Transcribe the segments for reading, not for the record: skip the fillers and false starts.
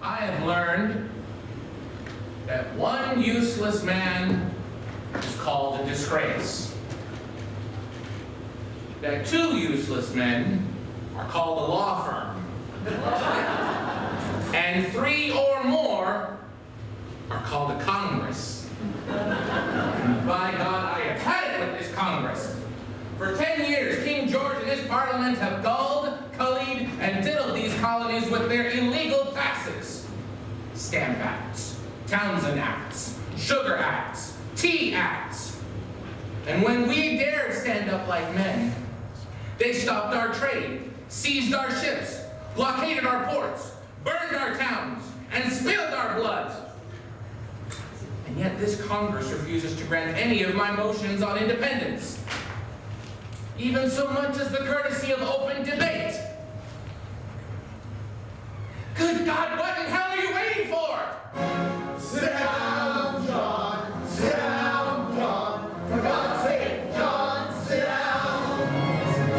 I have learned that one useless man is called a disgrace. That two useless men are called a law firm. And three or more are called a Congress. By God, I have had it with this Congress. For 10 years, King George and his parliament have gulled, cullied, and diddled these colonies with their illegal taxes. Stamp Acts, Townsend Acts, Sugar Acts, Tea Acts. And when we dared stand up like men, they stopped our trade, seized our ships, blockaded our ports, burned our towns, and spilled our blood. And yet this Congress refuses to grant any of my motions on independence, even so much as the courtesy of open debate. Good God, what in hell are you waiting for? Sit down, John. Sit down, John. For God's sake, John, sit down.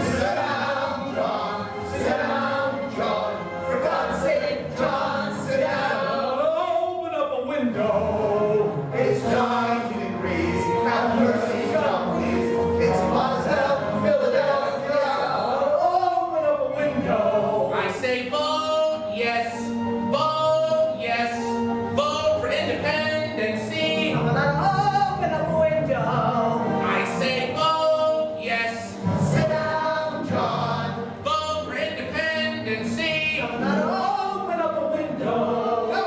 Sit down, John. Sit down, John. For God's sake, John, sit down. Open up a window. It's 90 degrees. Have mercy, John, please. It's hot as hell, Philadelphia. Open up a window. I say vote yes. Vote yes. Vote for independency. Open up a window. I say vote yes. Sit down, John. Vote for independency. Open up a window. No.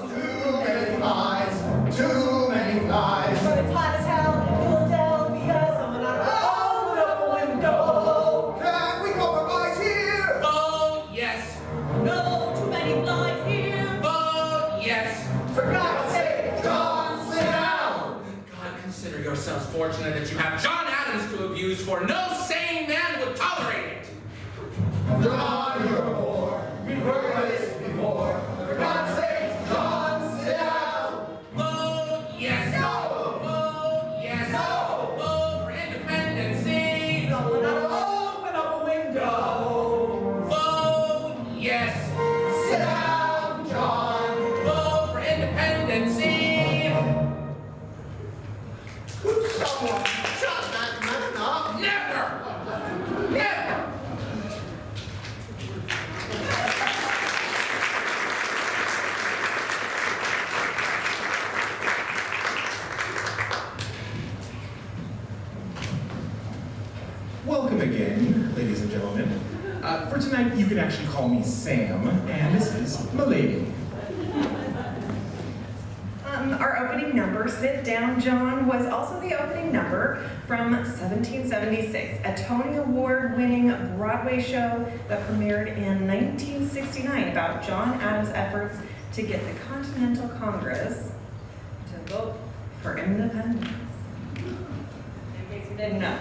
Too many flies. Too many flies. But it's hot as hell in Philadelphia. Someone ought to open up a window. Can we compromise here? Vote yes. No, too many flies here. Vote yes. For God's sake, John, sit down. God, consider yourselves fortunate that you have John Adams to abuse, for no sane man would tolerate it. John, you're a bore. We've heard this before. For God's sake, John, sit down. Vote yes. No. Vote yes. No. Vote for independency. Someone ought to open up a window. Vote yes. Sit down, John. Vote for independency. Someone shut that man up. Never. Never. Welcome again, ladies and gentlemen. For tonight, you can actually call me Sam, and this is Millie. Our opening number, Sit Down, John, was also the opening number from 1776, a Tony Award-winning Broadway show that premiered in 1969 about John Adams' efforts to get the Continental Congress to vote for independence. In case you didn't know.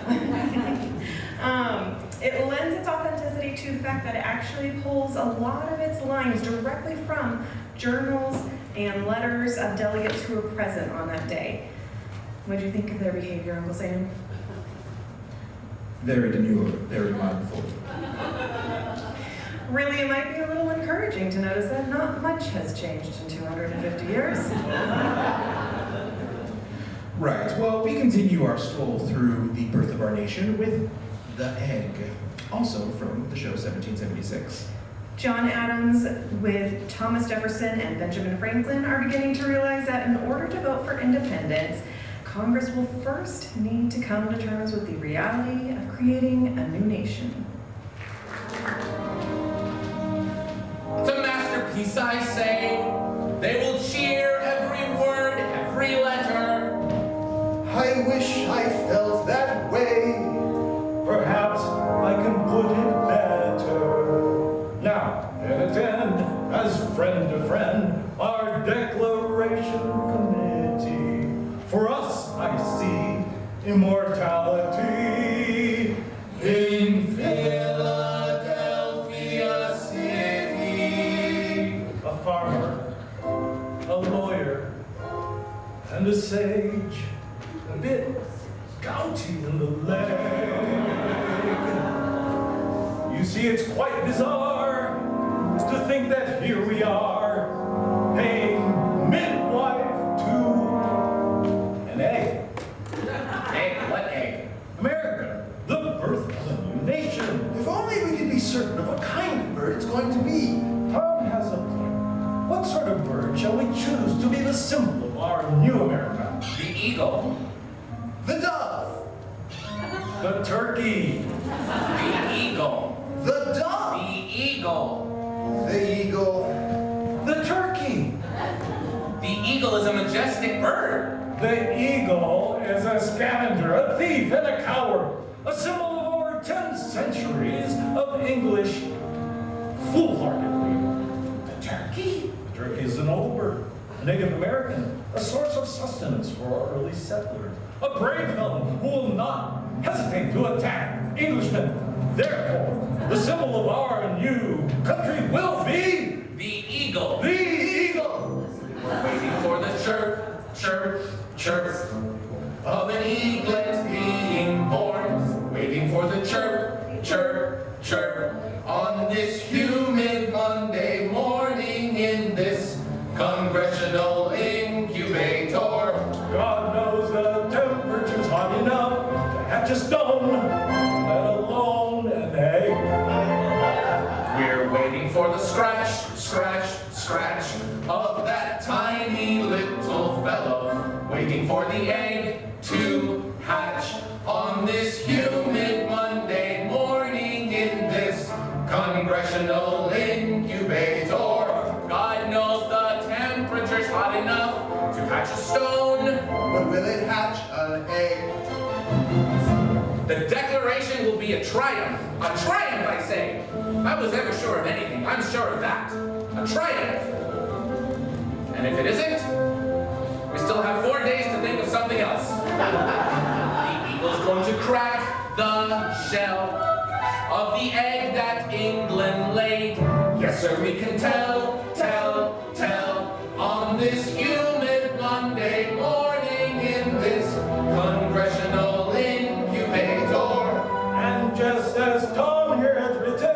It lends its authenticity to the fact that it actually pulls a lot of its lines directly from journals and letters of delegates who were present on that day. What did you think of their behavior, Uncle Sam? Very demure, very mindful. Really, it might be a little encouraging to notice that not much has changed in 250 years. Right, well, we continue our stroll through the birth of our nation with The Egg, also from the show 1776. John Adams, with Thomas Jefferson and Benjamin Franklin, are beginning to realize that in order to vote for independence, Congress will first need to come to terms with the reality of creating a new nation. It's a masterpiece, I say. They will cheer every word, every letter. I wish I felt that way. Perhaps I can put it better. Now, and attend, as friend to friend, our declaration committee. For us, I see immortality in Philadelphia City. A farmer, a lawyer, and a sage, a bit gouty in the leg. You see, it's quite bizarre to think that here we are the symbol of our new America. The eagle. The dove. The turkey. The eagle. The dove. The eagle. The eagle. The turkey. The eagle is a majestic bird. The eagle is a scavenger, a thief, and a coward. A symbol of over 10 centuries of English foolhardily. The turkey. The turkey is an old bird, a Native American, a source of sustenance for our early settlers. A brave fellow who will not hesitate to attack Englishmen. Therefore, the symbol of our new country will be The eagle. the eagle. We're waiting for the chirp, chirp, chirp of an eaglet being born. Waiting for the chirp, chirp, chirp on this humid Monday morning in this congressional incubator. God knows the temperature's hot enough to hatch a stone, let alone an egg. We're waiting for the scratch, scratch, scratch of that tiny little fellow. Waiting for the egg to hatch on this humid Monday morning in this congressional incubator. God knows the temperature's hot enough to hatch a stone. But will it hatch an egg? The declaration will be a triumph. A triumph, I say. If I was ever sure of anything, I'm sure of that. A triumph. And if it isn't, we still have 4 days to think of something else. The eagle's going to crack the shell of the egg that England laid. Yes, sir, we can tell on this humid Monday morning in this congressional incubator. And just as Tom here has written,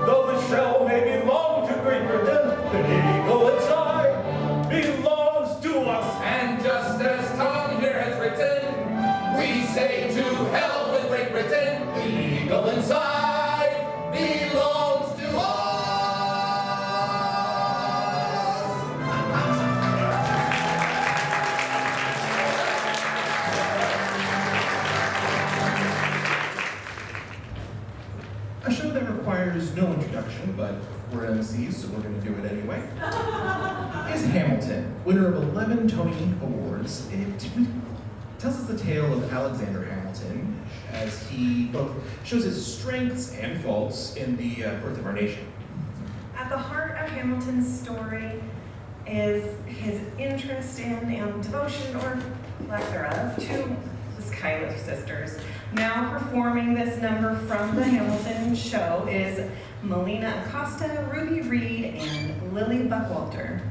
though the shell may belong to Great Britain, the eagle inside belongs to us. And just as Tom here has written, we say to hell with Great Britain, the eagle inside belongs to us. A show that requires no introduction, but we're MCs, so we're going to do it anyway, is Hamilton, winner of 11 Tony Awards. It tells us the tale of Alexander Hamilton as he both shows his strengths and faults in the birth of our nation. At the heart of Hamilton's story is his interest in and devotion, or lack thereof, to the Schuyler sisters. Now performing this number from the Hamilton show is Melina Acosta, Ruby Reed, and Lily Buckwalter.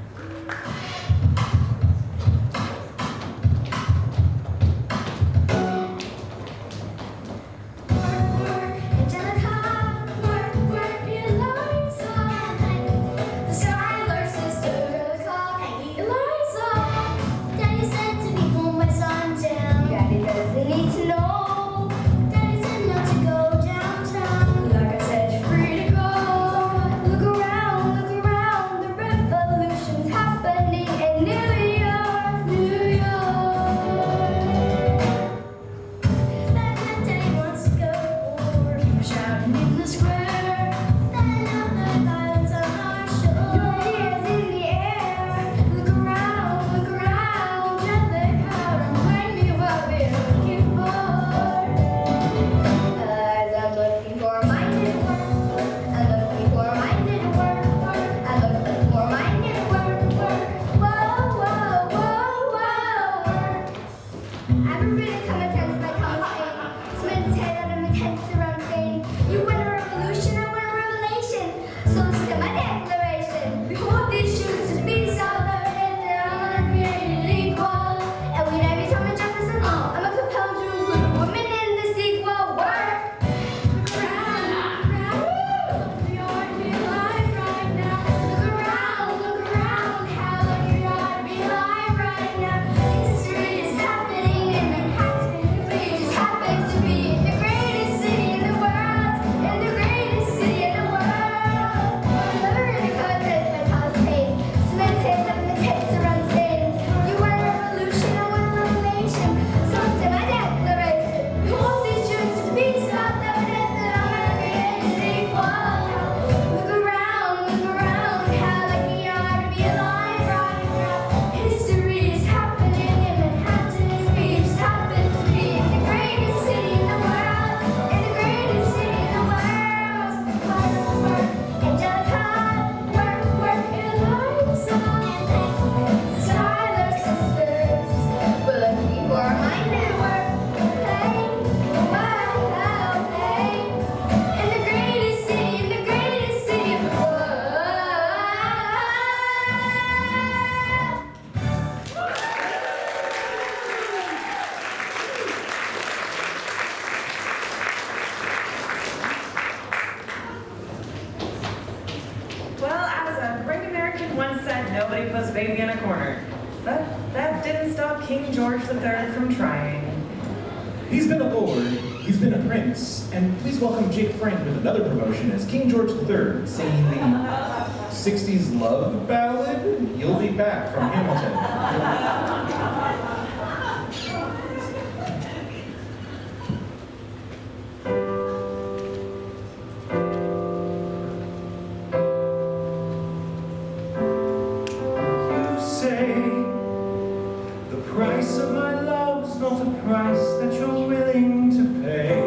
Happening. once said nobody puts baby in a corner. But that didn't stop King George III from trying. He's been a lord, he's been a prince, and please welcome Jake Frank with another promotion as King George III singing the 60s love ballad, You'll Be Back from Hamilton. Price of my love's not a price that you're willing to pay.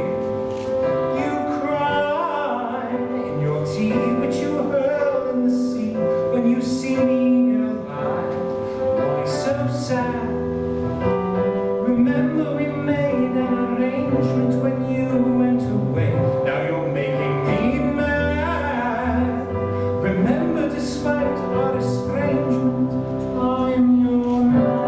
You cry in your tea, which you hurl in the sea when you see me go by. Why so sad? Remember we made an arrangement when you went away. Now you're making me mad. Remember, despite our estrangement, I'm your man.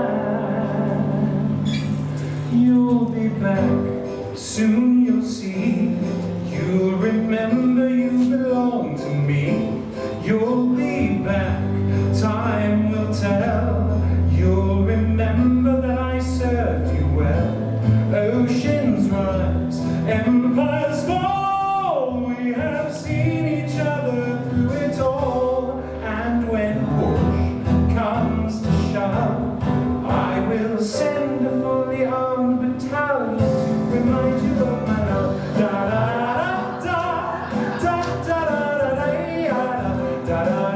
You'll be back, soon you'll see. You'll remember you belong to me. You'll be back, time will tell. You'll remember that I served you well. Oceans rise, empires fall. We have seen each other through it all. And when push comes to shove, I will send a fully armed battalion to remind you of my love. Da da da da da da da da da da da.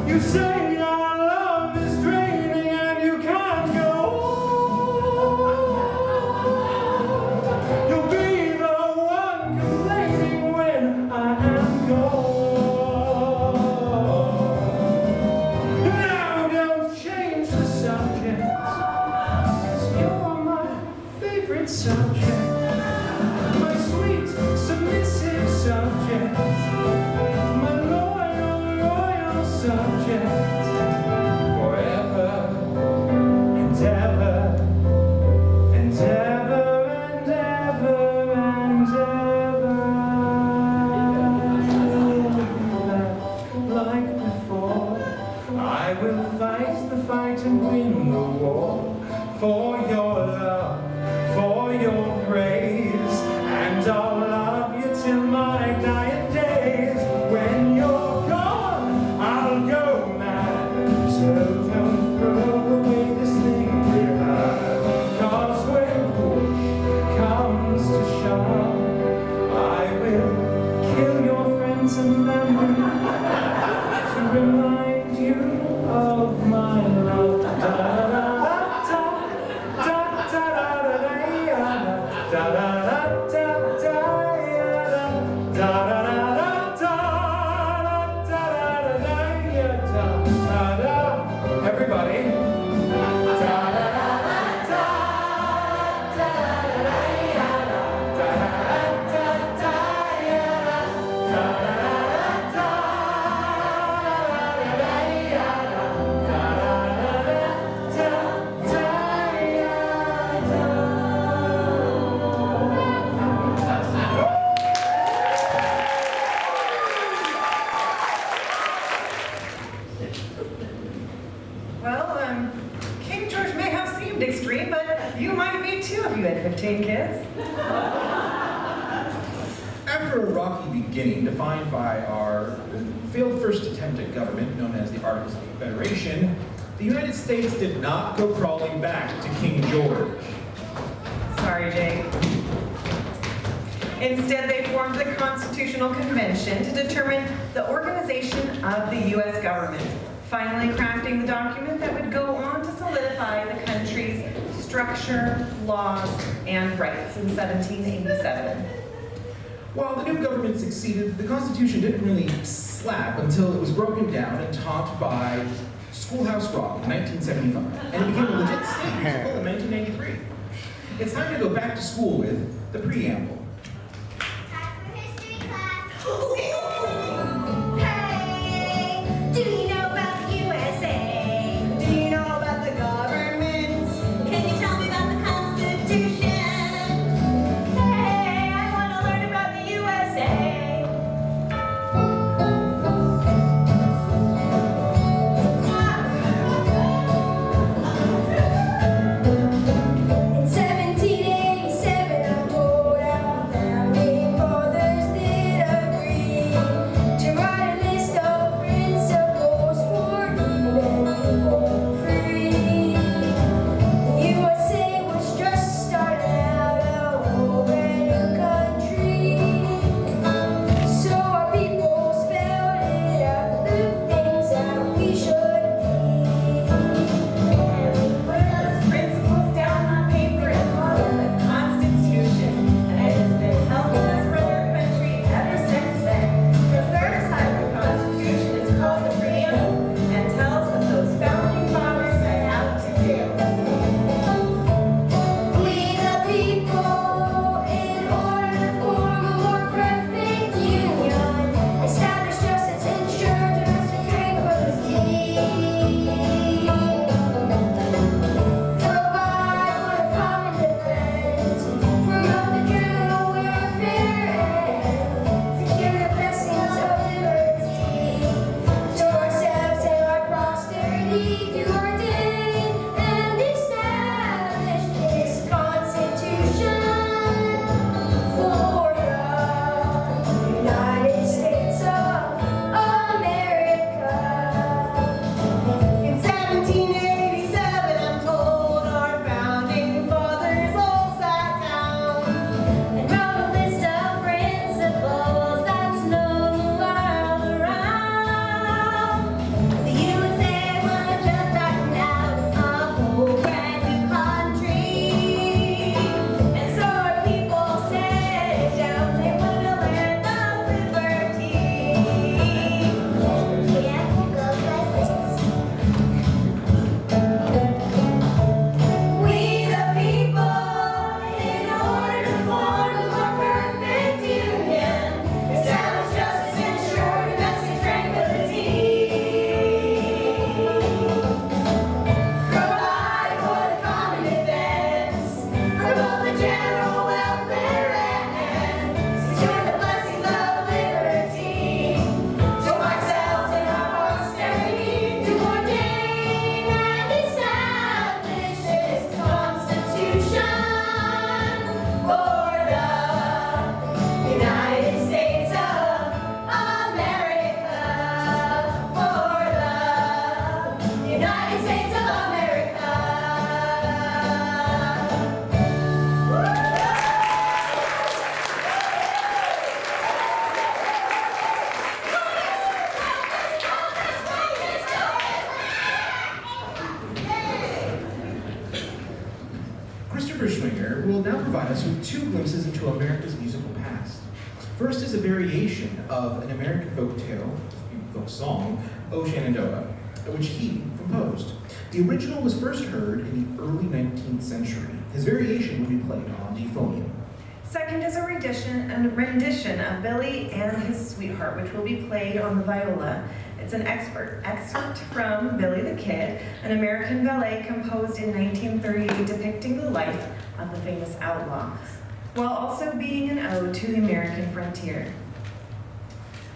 You say our love is draining and you can't go on. You'll be the one complaining when I am gone. Now don't change the subject, 'cause you're my favorite subject. My sweet, submissive subject. My loyal, loyal subject. Forever and ever and ever and ever and ever. Like before, I will fight the fight and win the war. For your love, for your praise, and I'll love you till my dying days. When you're gone, I'll go mad. So don't throw away this thing we have. 'Cause when push comes to shove, I will kill your friends and family to remind you of my love. Da da da da da da da da da everybody. Well, King George may have seemed extreme, but you might be too if you had 15 kids. After a rocky beginning defined by our failed first attempt at government, known as the Articles of Confederation, the United States did not go crawling back to King George. Sorry, Jake. Instead, they formed the Constitutional Convention to determine the organization of the U.S. government, finally crafting the document that would go on to solidify the country's structure, laws, and rights in 1787. While the new government succeeded, the Constitution didn't really slap until it was broken down and taught by Schoolhouse Rock in 1975, and it became a legit state musical in 1983. It's time to go back to school with the Preamble. Hey, do you know about the USA? Do you know about the government? Can you tell me about the Constitution? Schuyler will now provide us with two glimpses into America's musical past. First is a variation of an American folk song, O Shenandoah, which he composed. The original was first heard in the early 19th century. His variation will be played on the euphonium. Second is a rendition of Billy and His Sweetheart, which will be played on the viola. It's an excerpt from Billy the Kid, an American ballet composed in 1938 depicting the life of the famous outlaw, while also being an ode to the American frontier.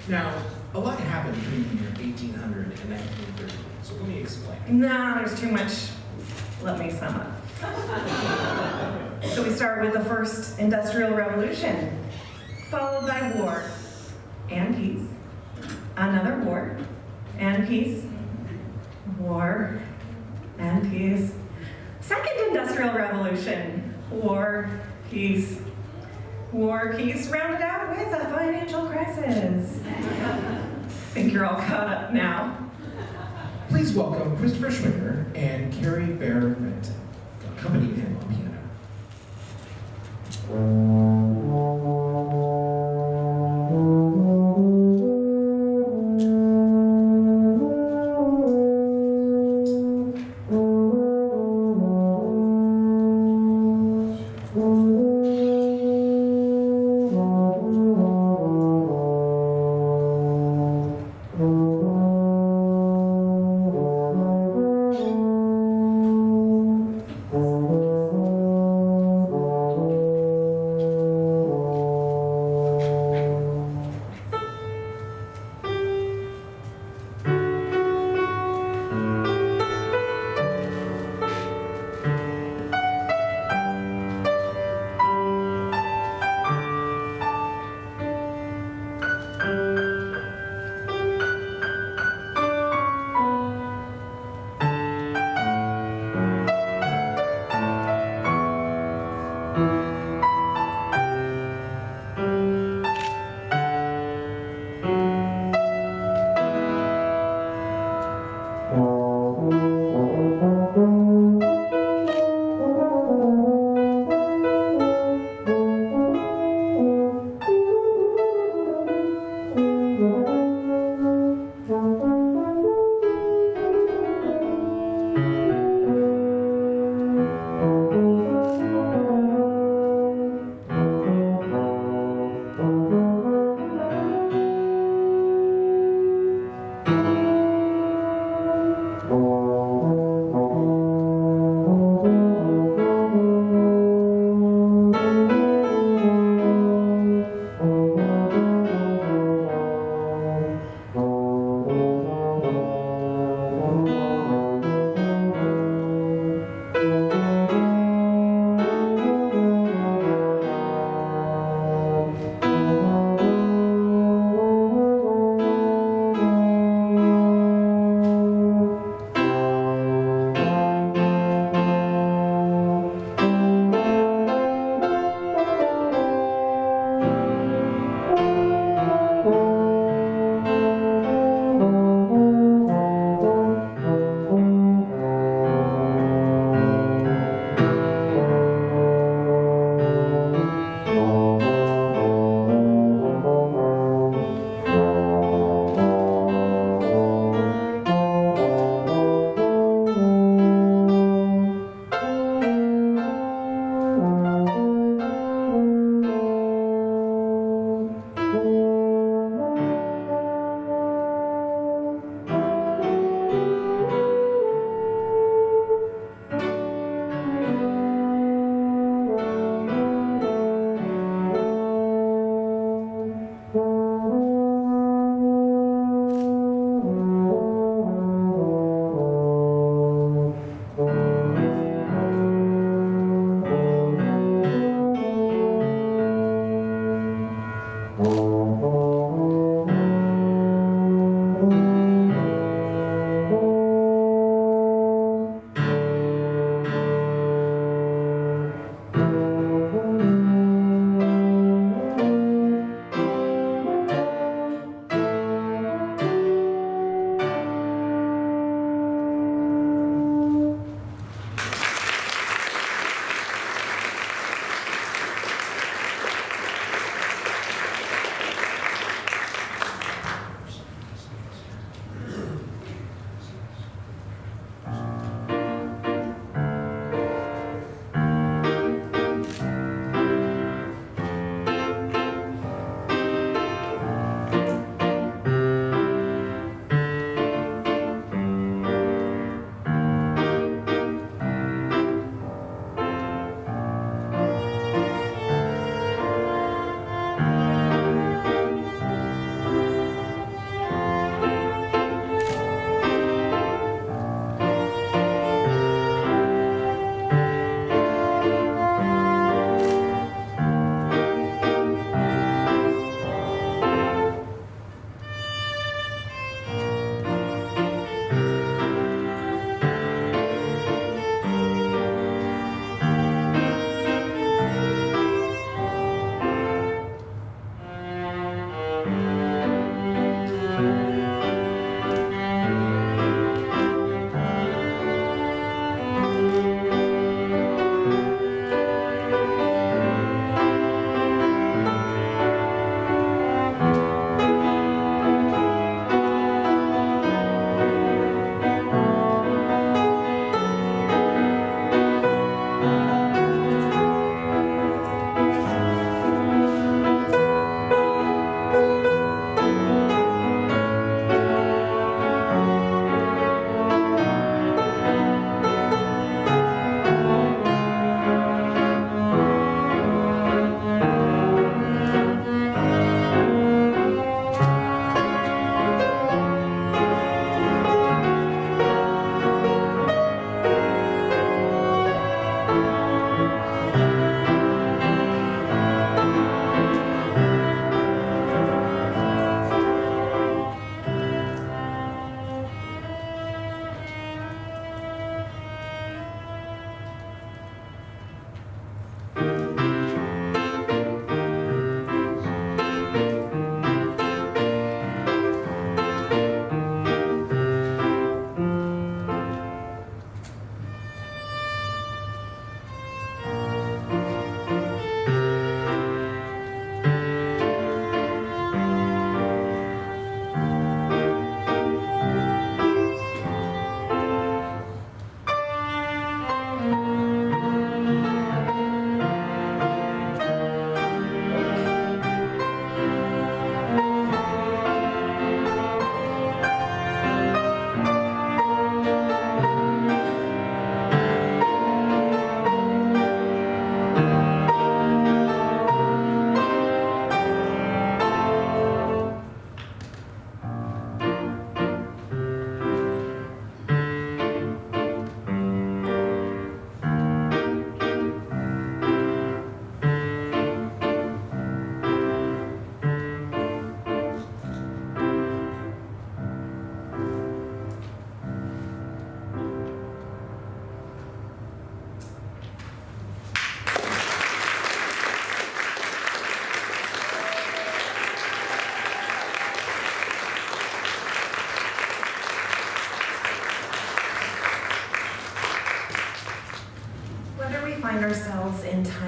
Now, a lot happened between the year 1800 and 1930, so let me explain. Nah, there's too much. Let me sum up. So we start with the first Industrial Revolution, followed by war and peace, another war and peace, war and peace, second Industrial Revolution, war, peace, rounded out with a financial crisis. Think you're all caught up now. Please welcome Christopher Schwinger and Carrie Barron-Renton, accompanying him on piano.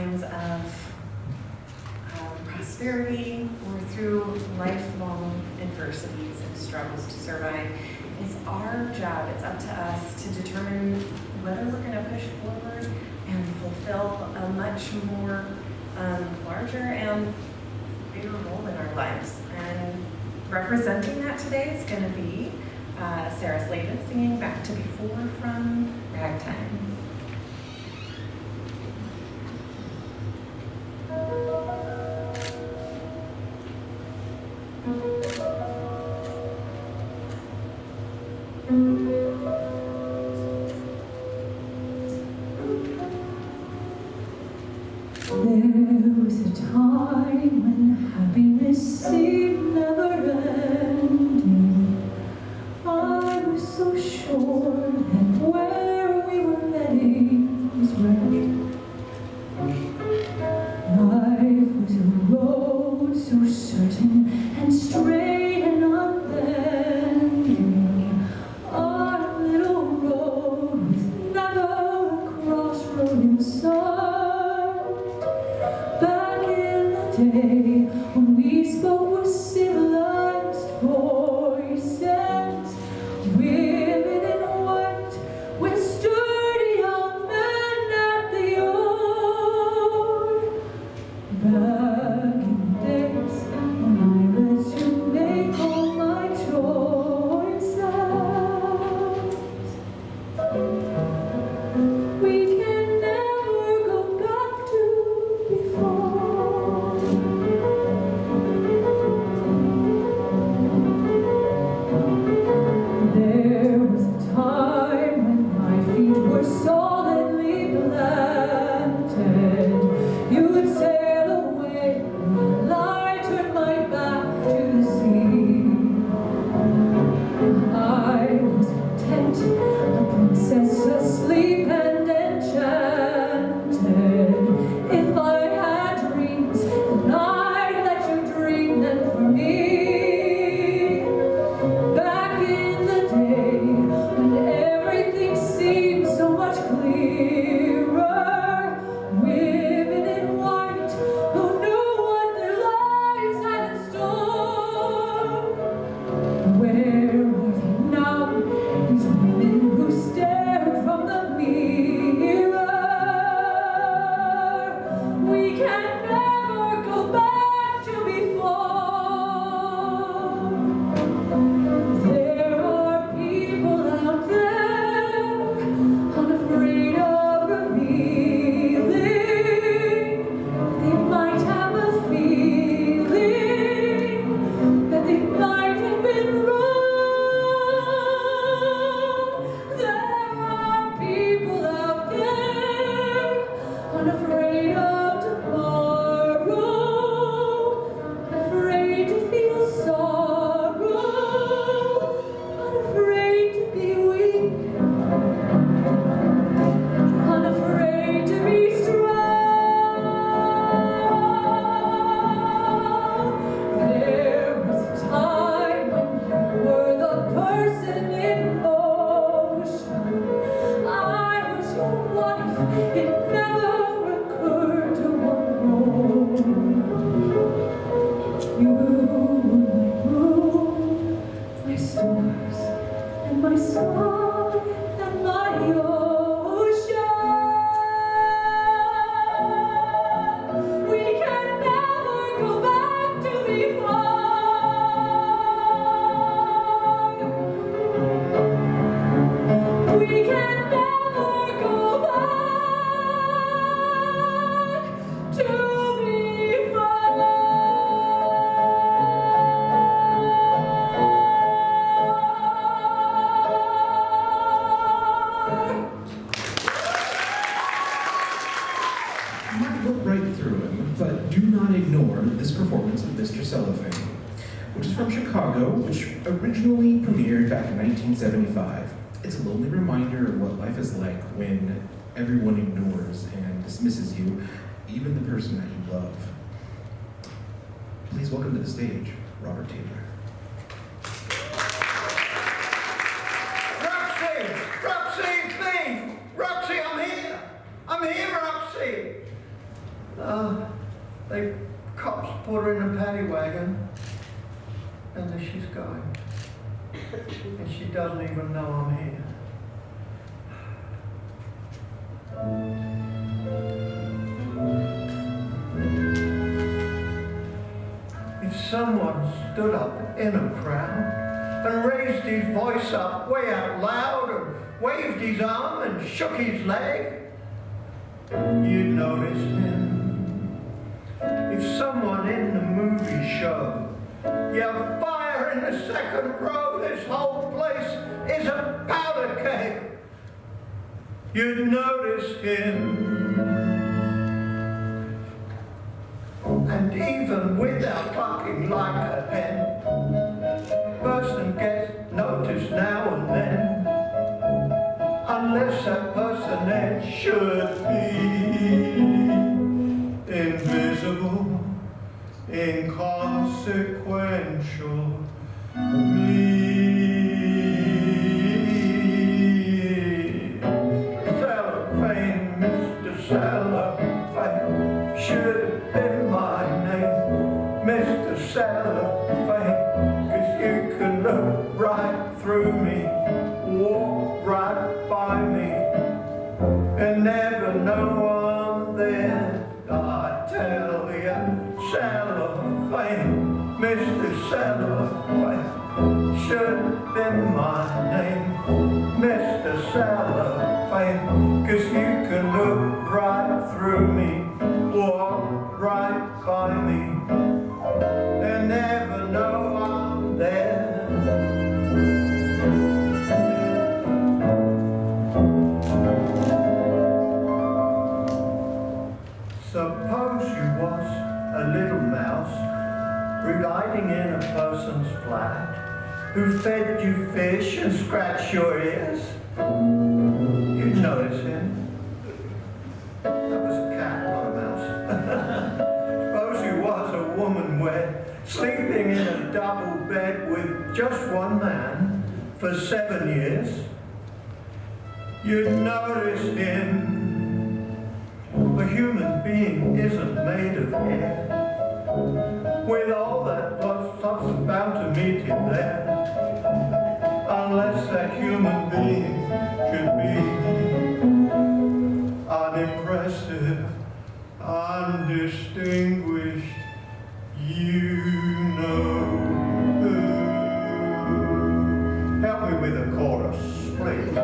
times of prosperity or through lifelong adversities and struggles to survive. It's our job, it's up to us to determine whether we're going to push forward and fulfill a much more larger and bigger role in our lives. And representing that today is going to be Sarah Slavin singing Back to Before from Ragtime. There was a time when happiness seemed never ending. I was so sure that where we were heading was right. Life was a road so certain and straight and unbending. Our little road was never a crossroad in sight. Day when we spoke with civilized voices, women in white with sturdy young men at the oar. Back in the days when I let you make all my choices, we can never go back to before. Cellophane, which is from Chicago, which originally premiered back in 1975. It's a lonely reminder of what life is like when everyone ignores and dismisses you, even the person that you love. Please welcome to the stage, Robert Taylor. Roxy, it's me! Roxy, I'm here! I'm here, Roxy! They cops put her in a paddy wagon, and there she's going. And she doesn't even know I'm here. If someone stood up in a crowd and raised his voice up way out loud and waved his arm and shook his leg, you'd notice him. If someone in the movie showed yelled fire in the second row, this whole place is a powder keg, you'd notice him. And even without clucking like a hen, person gets noticed now and then, unless that person then should be invisible, inconsequential. Cellophane, Mr. Cellophane, should have been my name, Mr. Cellophane, 'cause you can look right through me, walk right by me, and never know I'm there. I tell you, Cellophane, Mr. Cellophane, should have been my name, Mr. Cellophane, 'cause you can look right through me, walk right by me, and never know I'm there. Suppose you was a little mouse residing in a person's flat who fed you fish and scratched your ears. You'd notice him. That was a cat, not a mouse. Suppose you was a woman wed, sleeping in a double bed with just one man for 7 years. You'd notice him. A human being isn't made of air, with all that blood substance bound to meet him there, unless that human being should be unimpressive, undistinguished, you know who. Help me with a chorus, please.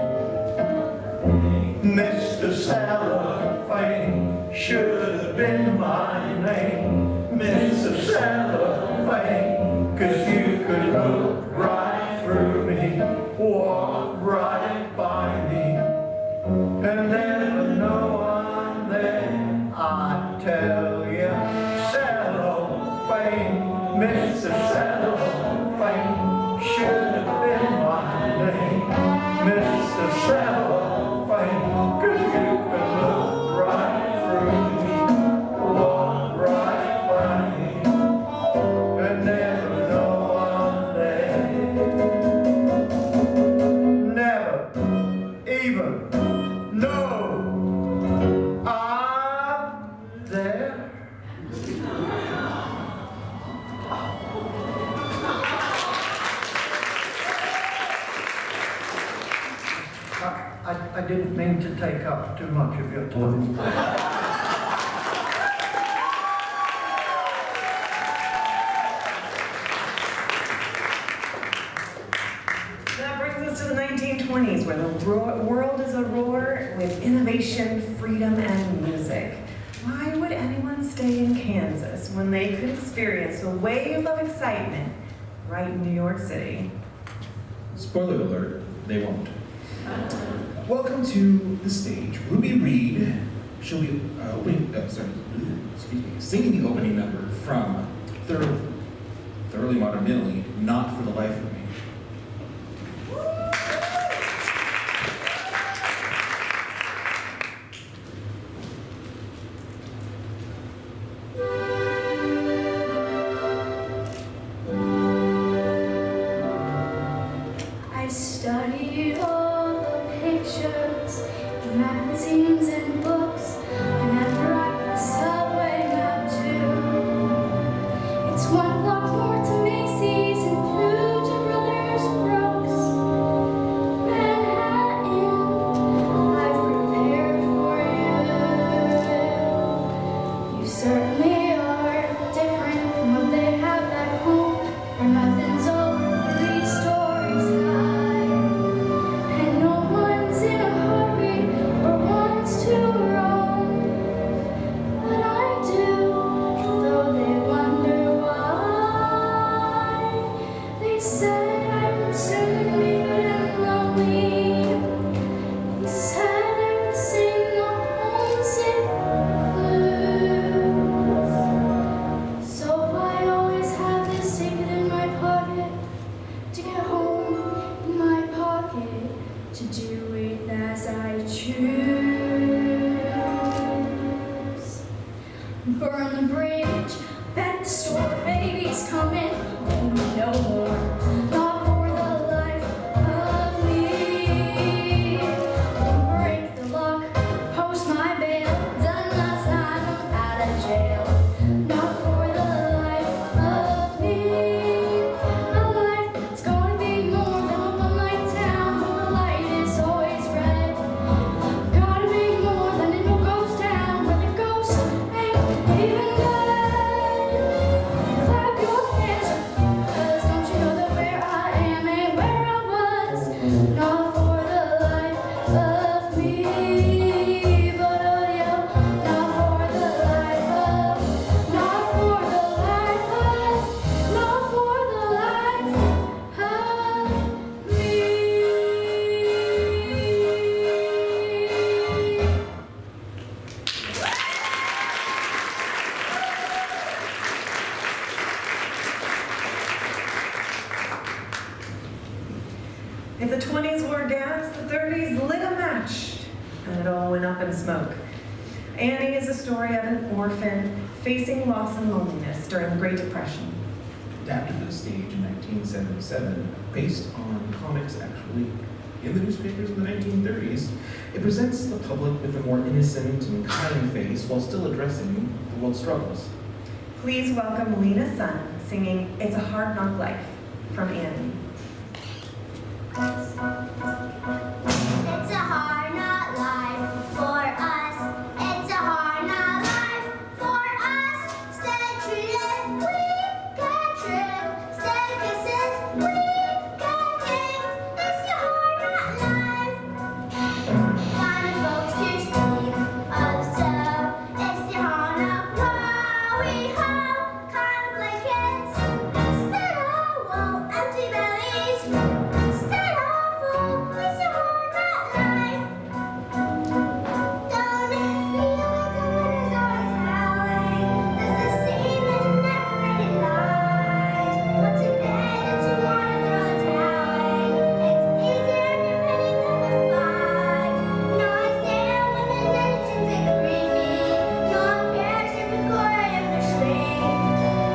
Mr. Cellophane should have been my name, Mr. Cellophane, 'cause you could look right through me, walk right by me, and never know I'm there. I tell you, Cellophane, Mr. Cellophane, should have been my name, Mr. Cellophane, 'cause you could look right through me, walk right by me, and never know I'm there. Never even know I'm there. I didn't mean to take up too much of your time. That brings us to the 1920s, where the world is a roar with innovation, freedom, and music. Why would anyone stay in Kansas when they could experience a wave of excitement right in New York City? Spoiler alert, they won't. Welcome to the stage, Ruby Reed. She'll be singing the opening number from Thoroughly Modern Millie, Not for the Life of Me. I studied all the pictures, magazines and books, and I brought the subway Burn the bridge, bet the store, baby's coming. No more, not for the life of me. Break the lock, post my bail. Done last time, I'm out of jail. Not for the life of me. A life that's gonna be more than a one-night town where the light is always red. Gotta be more than in a ghost town where the ghost ain't even dead. Clap your hands, 'cause don't you know that where I am ain't where I was. Not for the life of me, but oh yeah, not for the life of, not for the life of, not for the life of me. If the 20s wore gas, the 30s lit a match, and it all went up in smoke. Annie is a story of an orphan facing loss and loneliness during the Great Depression. Adapted for the stage in 1977, based on comics actually in the newspapers in the 1930s, it presents the public with a more innocent and kind face while still addressing the world's struggles. Please welcome Lena's son singing It's a Hard Knock Life from Annie. It's a hard knock life for us. It's a hard knock life for us. Stay treated, we get tripped. Stay kisses, we get kicked. It's a hard knock life. Kind of folks to speak of so. It's the hard knock we have. Kind of play kids instead of empty bellies. Instead of full, it's a hard knock life. Don't it feel like the winter's always howling? There's a scene that you never really liked. What's in bed and you wanna throw the towel in? It's easier than penny number 5. No, it's there when the legends agree me. No one cares if it's good if it's shrink.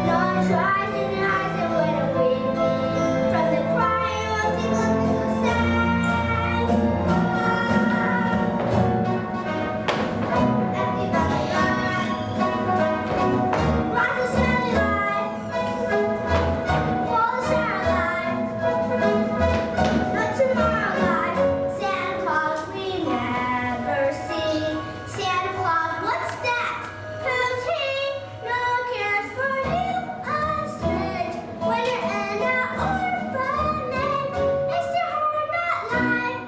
No one tries to deny it when it weak me. From the cry you won't think looking so sad. Empty belly life. Rise the sunny life. Fall the shower life. Not tomorrow life. Santa Claus we never see. Santa Claus, what's that? Who's he? No one cares for you. Ostrich. When you're in an orphanage, it's the hard knock life.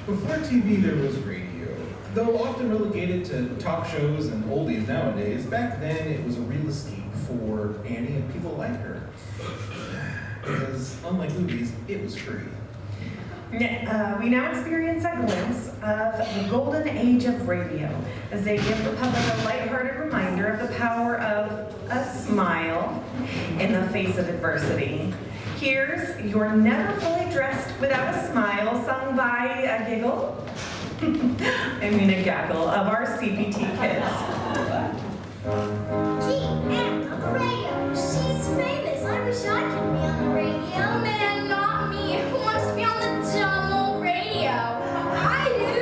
Before TV, there was radio. Though often relegated to talk shows and oldies nowadays, back then it was a real escape for Annie and people like her. Because, unlike movies, it was free. We now experience a glimpse of the golden age of radio as they give the public a lighthearted reminder of the power of a smile in the face of adversity. Here's You're Never Fully Dressed Without a Smile, sung by a giggle, a gaggle of our CPT kids. Gee, Anne, on the radio. She's famous. I wish I could be on the radio. Man, not me. Who wants to be on the dumb old radio? I do.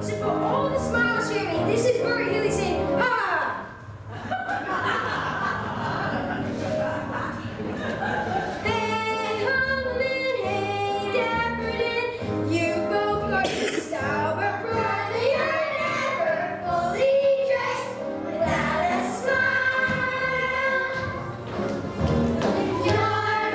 So for all the smiles screaming, this is Murray Hilly saying, ha! Hey, Humpin', hey, Dapperton, you both got the style, but brother, you're never fully dressed without a smile. You're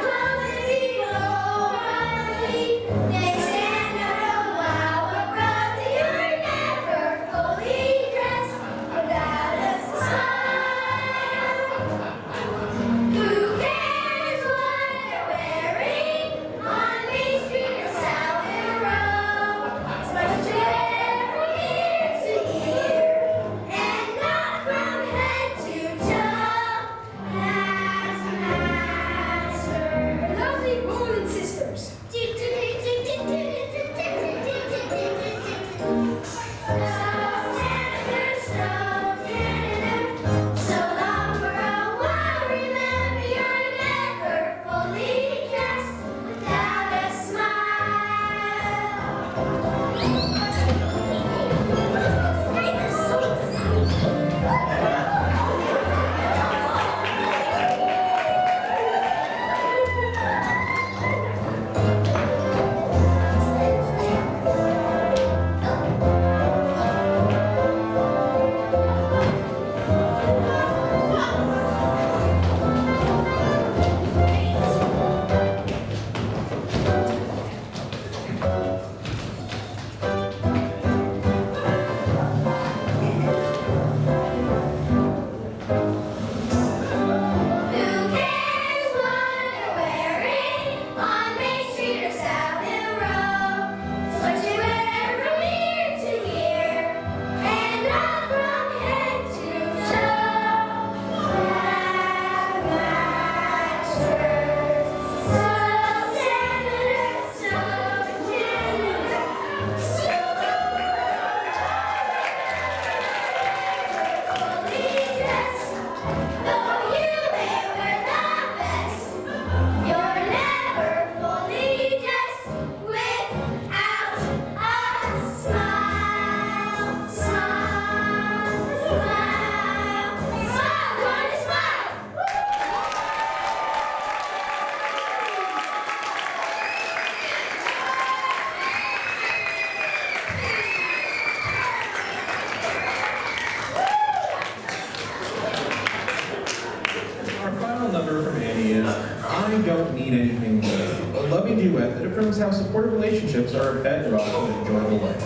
proves how supportive relationships are a bedrock of an enjoyable life.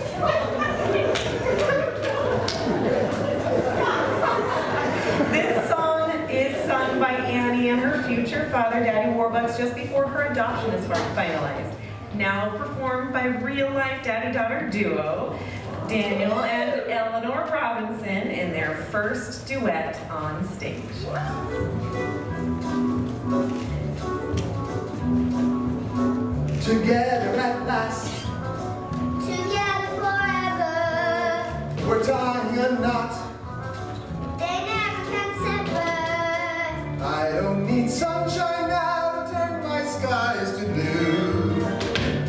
This song is sung by Annie and her future father, Daddy Warbucks, just before her adoption is finalized. Now performed by real-life daddy-daughter duo, Daniel and Eleanor Robinson, in their first duet on stage. Together at last, Together forever, we're tying a knot. they never can separate. I don't need sunshine now to turn my skies to blue.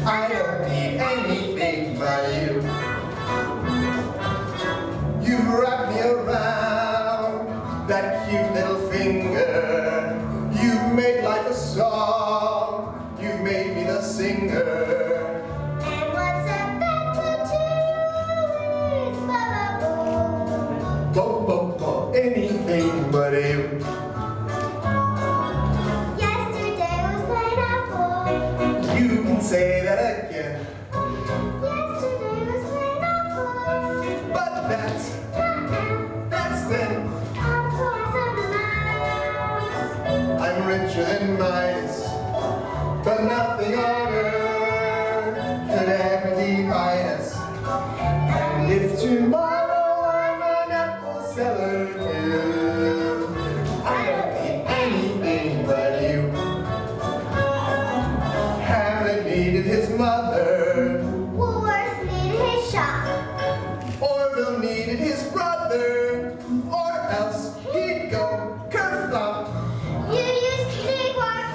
I don't need anything but you. You've wrapped me around that cute little finger. You've made life a song. You've made me the singer. And what's a better tune? Ba-ba-boom. Bo, bo, bo, anything but you. Yesterday was pineapple. You can say that again. Yesterday was pineapple. But that's then. Of course I'm nice. I'm richer than Midas, but nothing on earth could ever divide us. And if tomorrow I'm an apple seller too, I don't need anything but you. Hamlet needed his mother, Woolworths needed his shop. Orville needed his brother, or else he'd go kerflop. You used to need work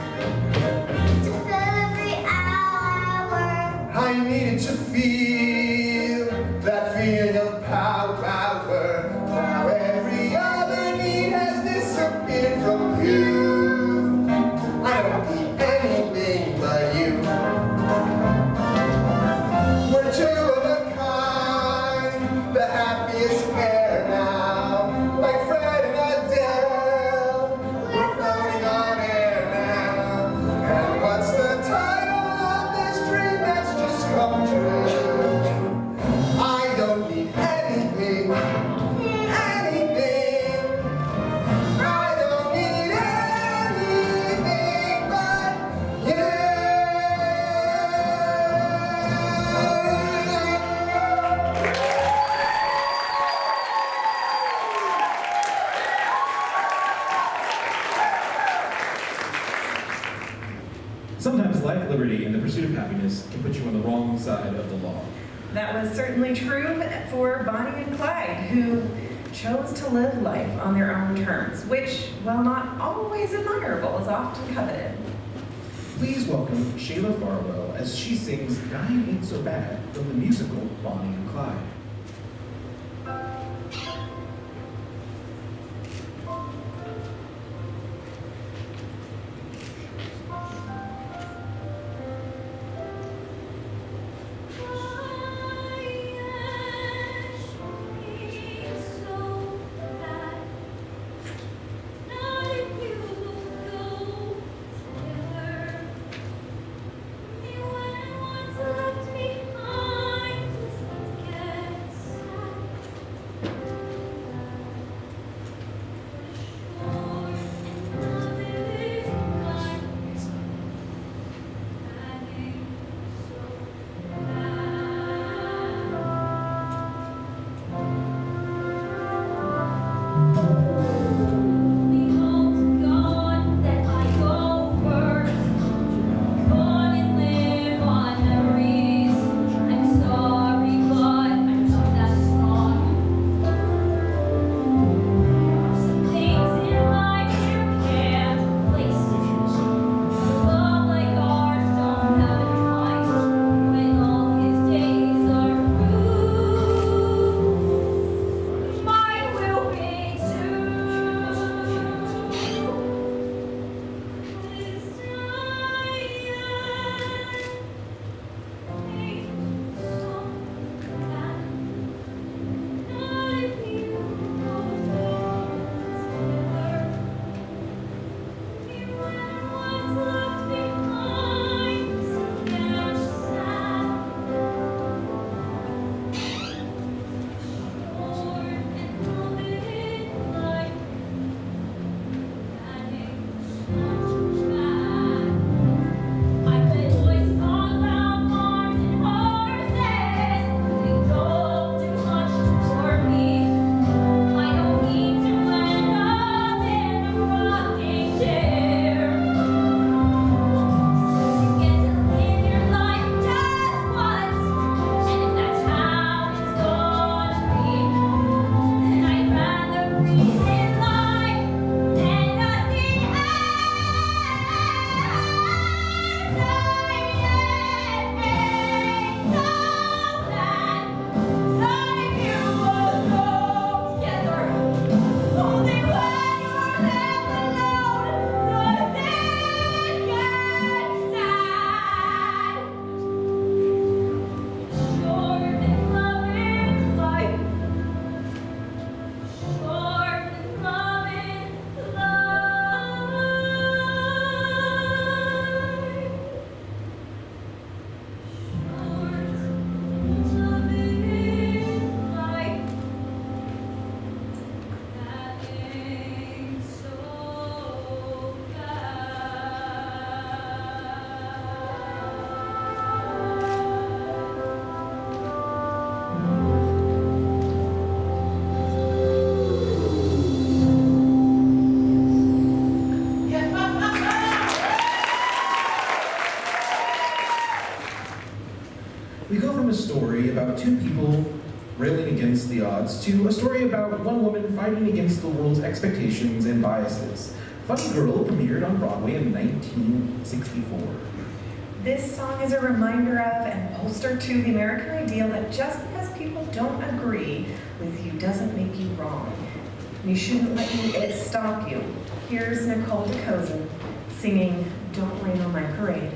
to fill every hour. I needed to feel that feeling of power. Now every other need has disappeared from you. I don't need anything but you. We're two of a kind, the happiest pair now. Like Fred and Adele, we're floating on air now. And what's the title of this dream that's just come true? I don't need anything, anything. I don't need anything but you. Sometimes life, liberty, and the pursuit of happiness can put you on the wrong side of the law. That was certainly true for Bonnie and Clyde, who chose to live life on their own terms, which, while not always admirable, is often coveted. Please welcome Sheila Farwell as she sings Dyin' Ain't So Bad from the musical Bonnie and Clyde. story about two people railing against the odds to a story about one woman fighting against the world's expectations and biases. Funny Girl premiered on Broadway in 1964. This song is a reminder of and bolster to the American ideal that just because people don't agree with you doesn't make you wrong. You shouldn't let it stop you. Here's Nicole DeCosin singing Don't Rain on My Parade.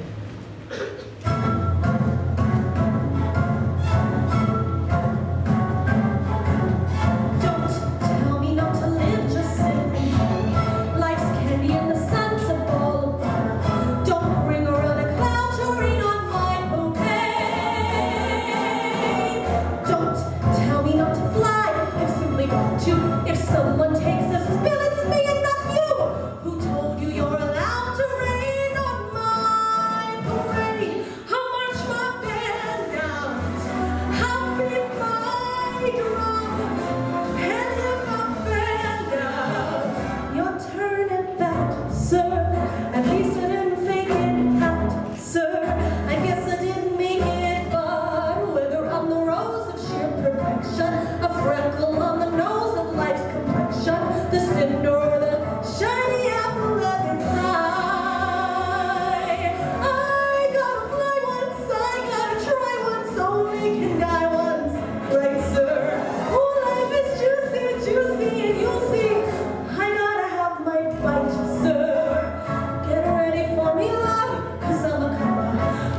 Someone takes a spill, it's me and not you. Who told you you're allowed to rain on my parade? How march my band out, how beat my drum, and if my band out, your turn at that, sir. At least I didn't fake it out, sir. I guess I didn't make it, but whether I'm the rose of sheer perfection, a freckle on the nose of life's complexion, the cinder or the shiny apple of its eye. I gotta fly once, I gotta try once, only can die once, right, sir? Oh, life is juicy, juicy, and you'll see. I gotta have my bite, sir. Get ready for me, love, 'cause I'm a comer.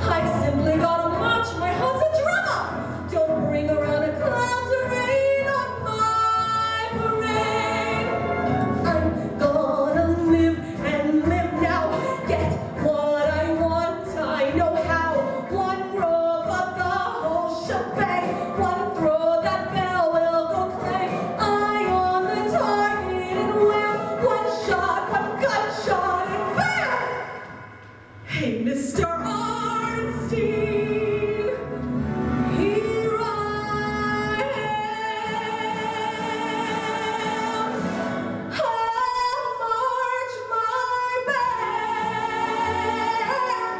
I simply gotta march, my heart's a drummer. Don't bring around a cloud to rain on my parade. I'm gonna live and live now. Get what I want, I know how. One row of the whole shebang. One throw, that bell will go clang. Eye on the target and wham. One shot, one gunshot, and bam! Hey, Mr. Arnstein, here I am. I'll march my band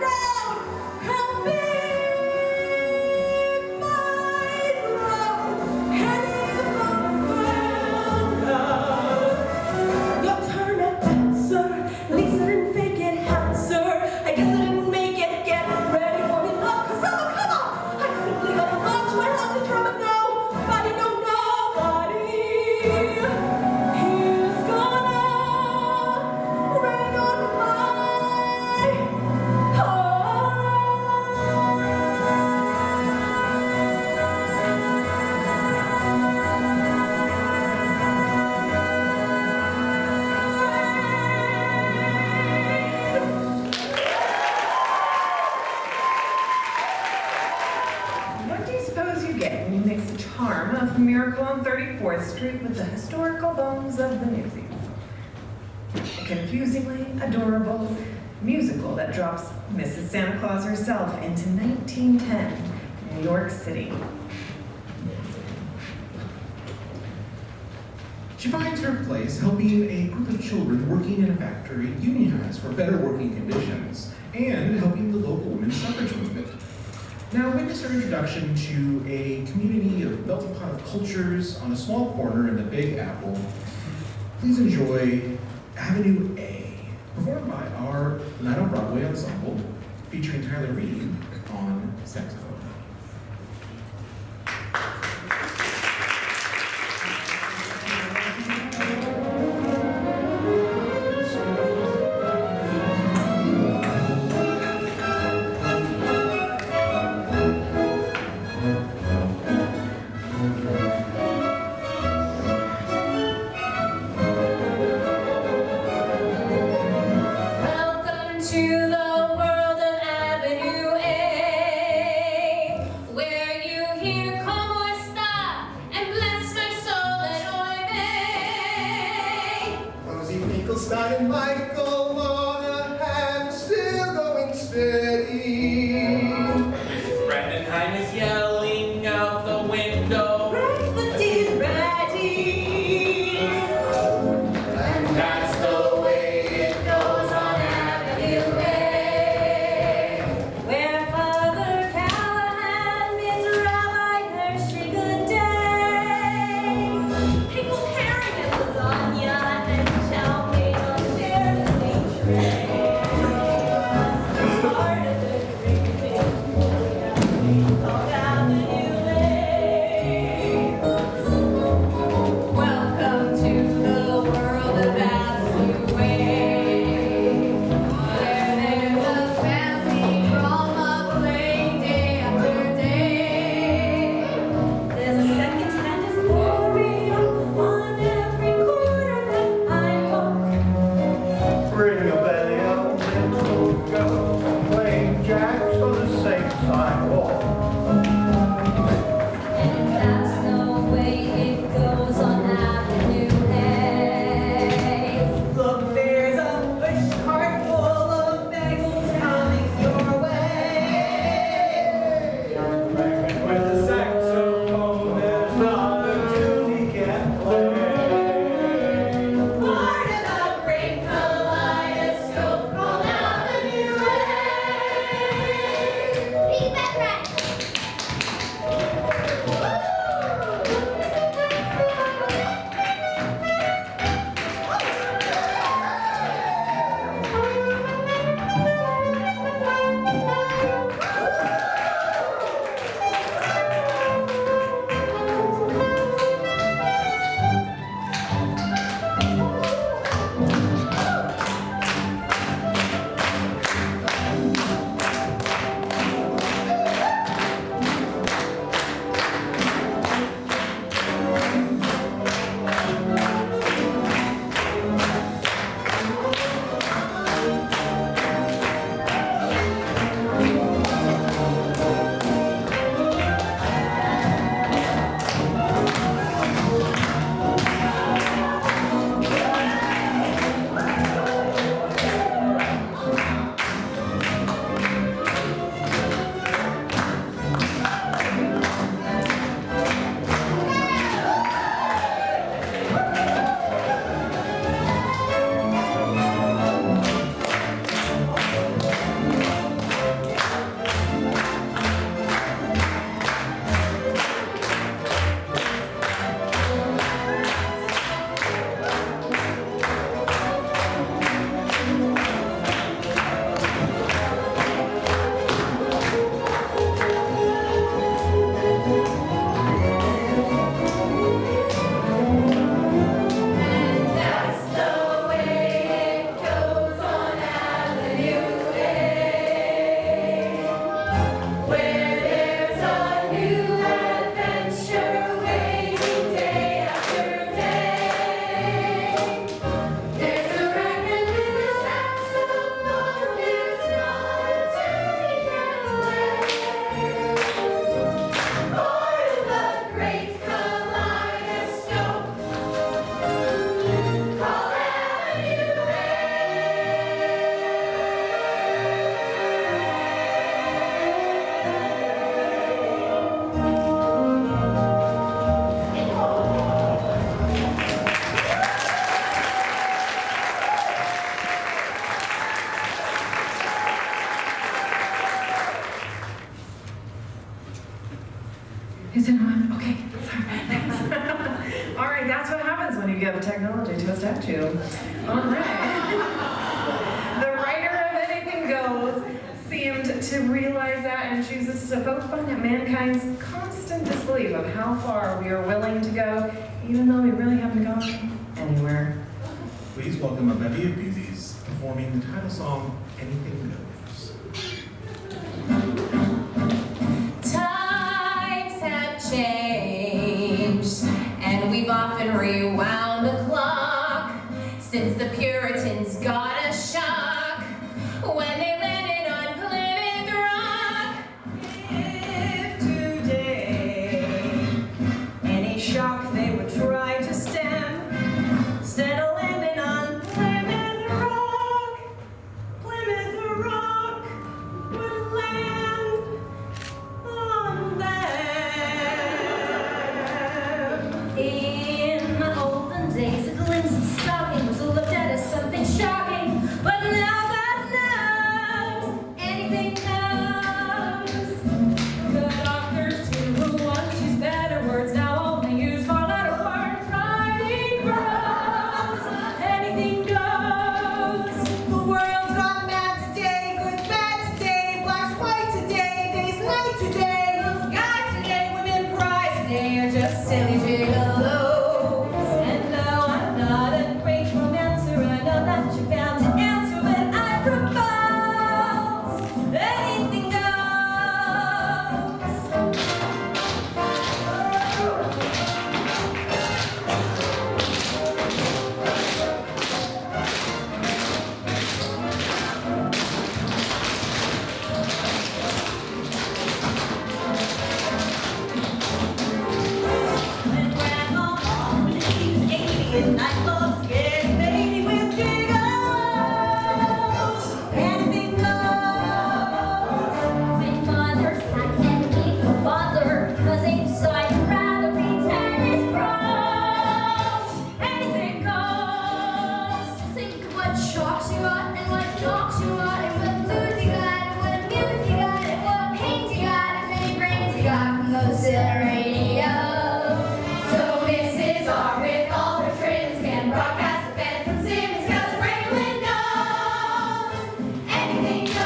out and beat my drum, and if I'm found out, your turn at that, sir. At least I didn't fake it out, sir. I guess I didn't make it. Get ready for me, love, 'cause I'm a comer. I simply gotta march my heart's a drum and nobody, no nobody is gonna rain on my What do you suppose you get when you mix the charm of Miracle on 34th Street with the historical bones of the Newsies? A confusingly adorable musical that drops Mrs. Santa Claus herself into 1910 New York City. She finds her place helping a group of children working in a factory unionize for better working conditions and helping the local women's suffrage movement. Now witness her introduction to a community of melting pot of cultures on a small corner in the Big Apple. Please enjoy Avenue A, performed by our Night on Broadway ensemble, featuring Tyler Reed on saxophone. Welcome to the world of Avenue A, where you hear como esta and bless my soul and oy vey. Rosie Finkelstein and Michael Monaghan still going steady. Mrs. Brandenheim is yelling out the window. breakfast is ready. And that's the way it goes on Avenue Where Father Callahan bids Robert Is it on? Okay, sorry. Thanks. All right, that's what happens when you give technology to a statue. All right. The writer of Anything Goes seemed to realize that and chooses to poke fun at mankind's constant disbelief of how far we are willing to go, even though we really haven't gone anywhere. Please welcome a bevy of beauties performing the title song, Anything Goes. Times have changed, and we've often rewound the clock since the Puritans got a shock when they landed on Plymouth Rock. If today any shock they would try to stem, instead of landing on Plymouth Rock would land on them. In the olden days, a glimpse of stocking was looked at as something shocking, but now God knows, anything goes. Good authors too, who once used better words, now only use four-letter words. Writing grows, anything goes. The world's gone mad today, good's bad today, black's white today, day's night today. Those guys today, women prize today, are just silly gigolos. And though I'm not a great romancer, I know that you're bound to answer when I propose. Anything goes. When Grandma always leaves 80 and I love scared baby with giggles. Anything goes. When mothers pack and keep the father, 'cause they decide to rather pretend it's gross. Anything goes. Think of what shocks you got and what knocks you out and what moods you got and what music you got and what pains you got and many brains you got from those silly radios. So Mrs. R with all her trims can broadcast the bed from Simmons 'cause Franklin knows. Anything goes.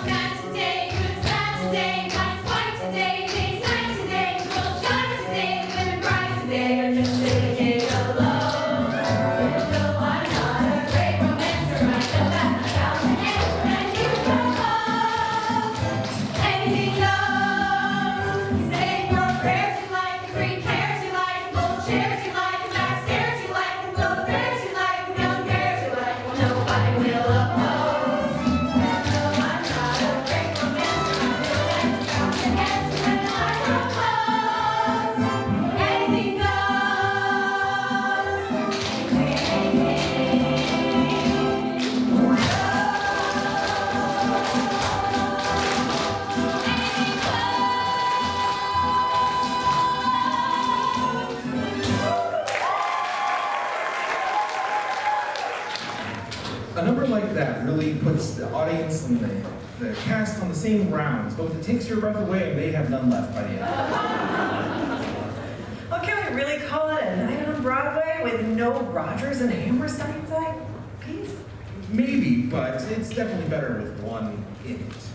Bad today, good's bad today, black's white today, day's night today, girls shine today, women bright today, are just silly gigolos. And though I'm not a great romancer, I know that I'm bound to answer when you propose. Anything goes. Say your prayers you like, the green hairs you like, the gold chairs you like, the back stairs you like, the gold bears you like, the young bears you like, well nobody will oppose. And though I'm not a great romancer, I know that you're bound to answer when I propose. Anything goes. A number like that really puts the audience and the cast on the same rounds, but it takes your breath away and they have none left by the end. Well, can we really call it a night on Broadway with no Rodgers and Hammerstein side piece? Maybe, but it's definitely better with one in it.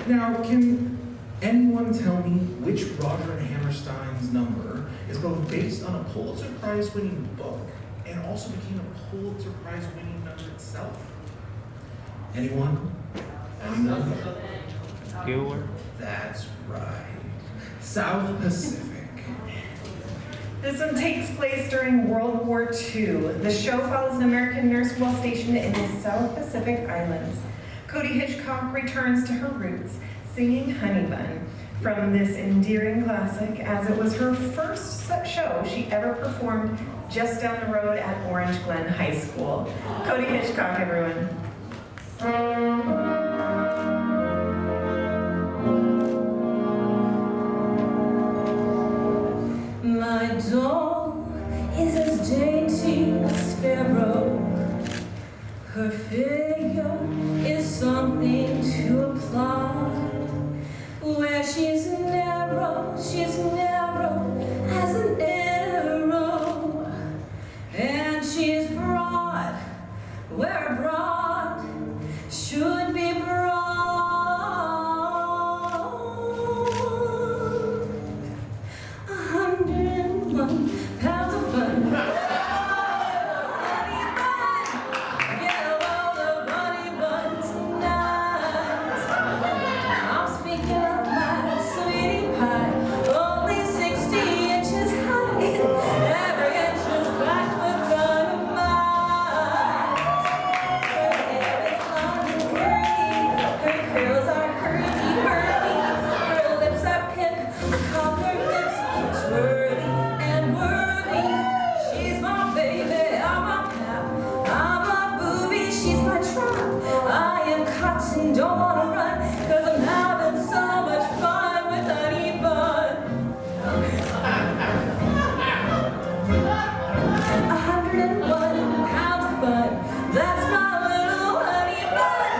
Now, can anyone tell me which Roger and Hammerstein's number is both based on a Pulitzer Prize winning book and also became a Pulitzer Anyone? Anyone? Bueller. That's right. South Pacific. This one takes place during World War II. The show follows an American nurse while stationed in the South Pacific Islands. Cody Hitchcock returns to her roots, singing Honey Bun from this endearing classic, as it was her first show she ever performed just down the road at Orange Glen High School. Cody Hitchcock, everyone. My doll is as dainty as a sparrow. Her figure is something to applaud. Where she's narrow as an arrow. And she's broad, where broad should be broad. 101 pounds of fun. Honey bun, get a load of honey bun tonight. I'm speaking of my sweetie pie, only 60 inches high. Every inch is packed with dynamite. Her hair is long and curly, her curls are hurdy-burdy, her lips are pink, I call her lips swirly and whirly. She's my baby, I'm a pal, I'm a booby, she's my trap. I am caught and don't wanna run, 'cause I'm having so much fun with honey bun. 101 pounds of fun, that's my little honey bun.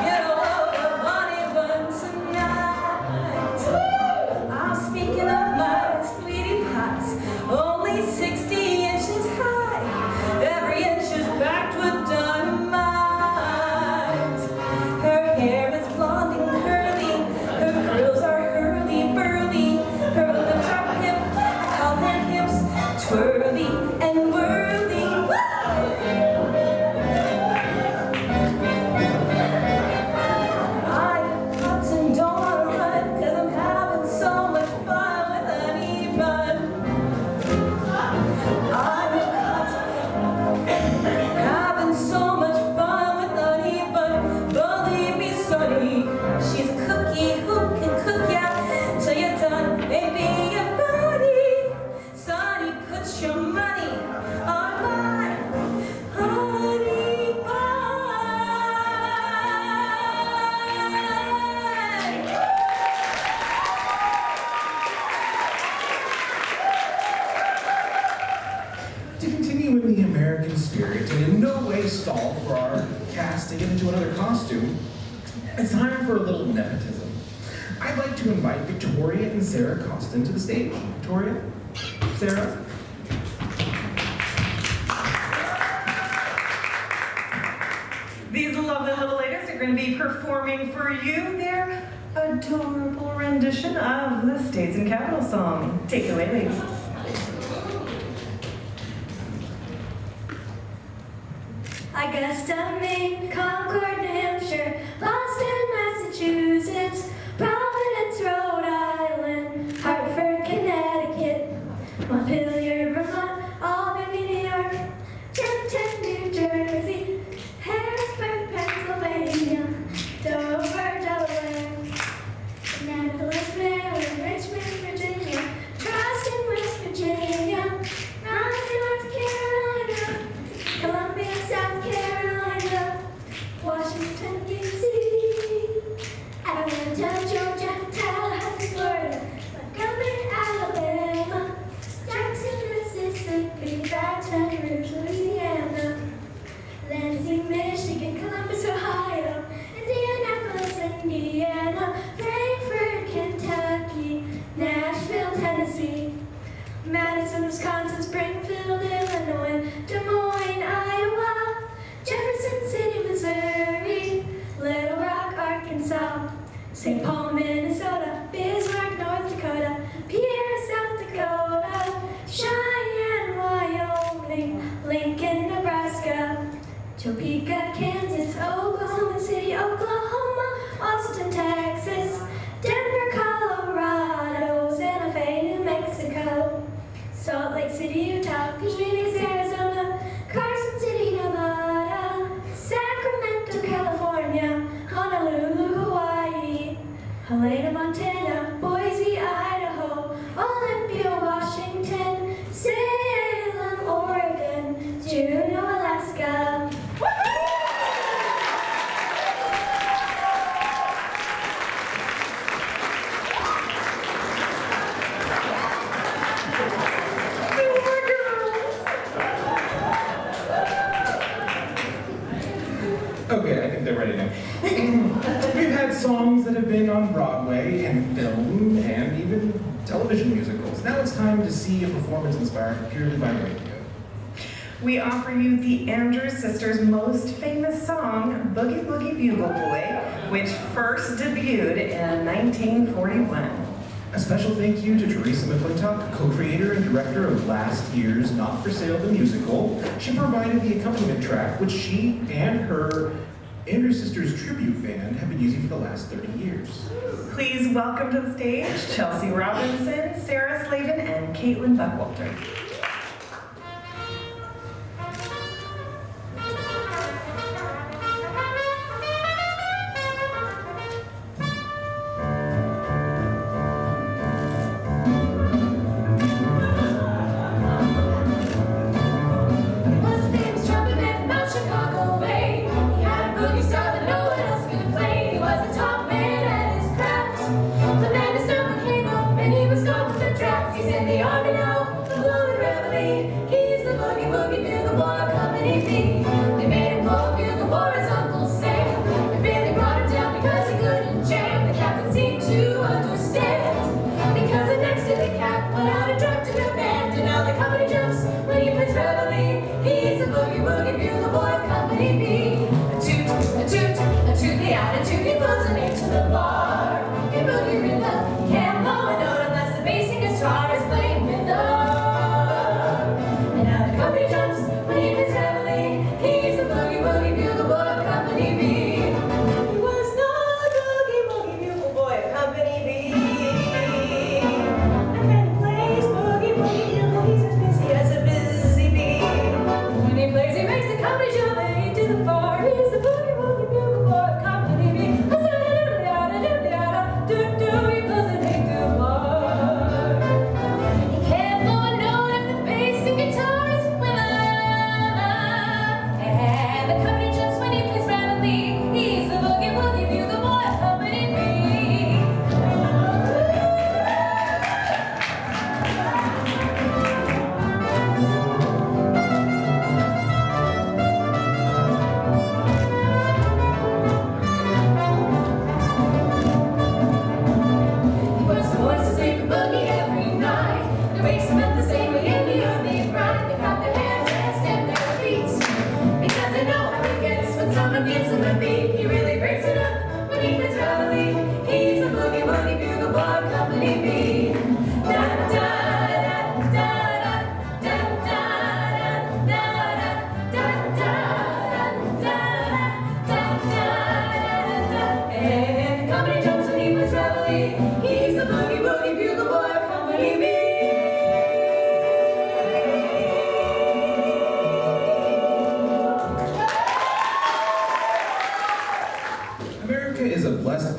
Get a load of honey bun tonight. I'm speaking of my sweetie pies, only 60 inches high. Every inch is packed with dynamite. Her hair is blonde and curly, her curls are hurly-burly, her lips are pimp, I call her hips twirly and whirly. I'm caught and don't wanna run, 'cause I'm having so much fun with honey bun. I'm caught having so much fun with honey bun. Believe me, Sonny, she's a cookie who can cook ya till you're done. Maybe your body, Sonny, put your money on my honey bun. To continue in the American spirit and in no way stall for our cast to get into another costume, it's time for a little nepotism. I'd like to invite Victoria and Sarah Costin to the stage. Victoria? Sarah? These lovely little ladies are going to be performing for you their adorable rendition of the States and Capital song. Take it away, ladies. Augusta, Maine, Concord, New Hampshire, Boston, Massachusetts, Providence, Rhode Island, Hartford, Connecticut, Montpelier, Vermont, Albany, New York, Trenton, New Jersey, Harrisburg, Pennsylvania, Dover, Delaware, Annapolis, Maryland, Richmond, Virginia, Charleston, West Virginia, Raleigh, North Carolina, Columbia, South Carolina, Washington, D.C., Atlanta, Topeka, Kansas, Oklahoma City, Oklahoma, Austin, Texas, Denver, Colorado, Santa Fe, New Mexico, Salt Lake City, Utah, Phoenix, Arizona, Carson City, Nevada, Sacramento, California, Honolulu, Hawaii, Helena, Montana, Boise, Idaho, Olympia, Washington, Salem, Oregon, Juneau, Alaska. Okay, I think they're ready now. We've had songs that have been on Broadway and film and even television musicals. Now it's time to see a performance inspired purely by radio. We offer you the Andrews Sisters' most famous song, Boogie Boogie Bugle Boy, which first debuted in 1941. A special thank you to Teresa McClintock, co-creator and director of last year's Not For Sale the Musical. She provided the accompaniment track, which she and her Andrews Sisters tribute band have been using for the last 30 years. Please welcome to the stage Chelsea Robinson, Sarah Slavin, and Caitlin Buckwalter.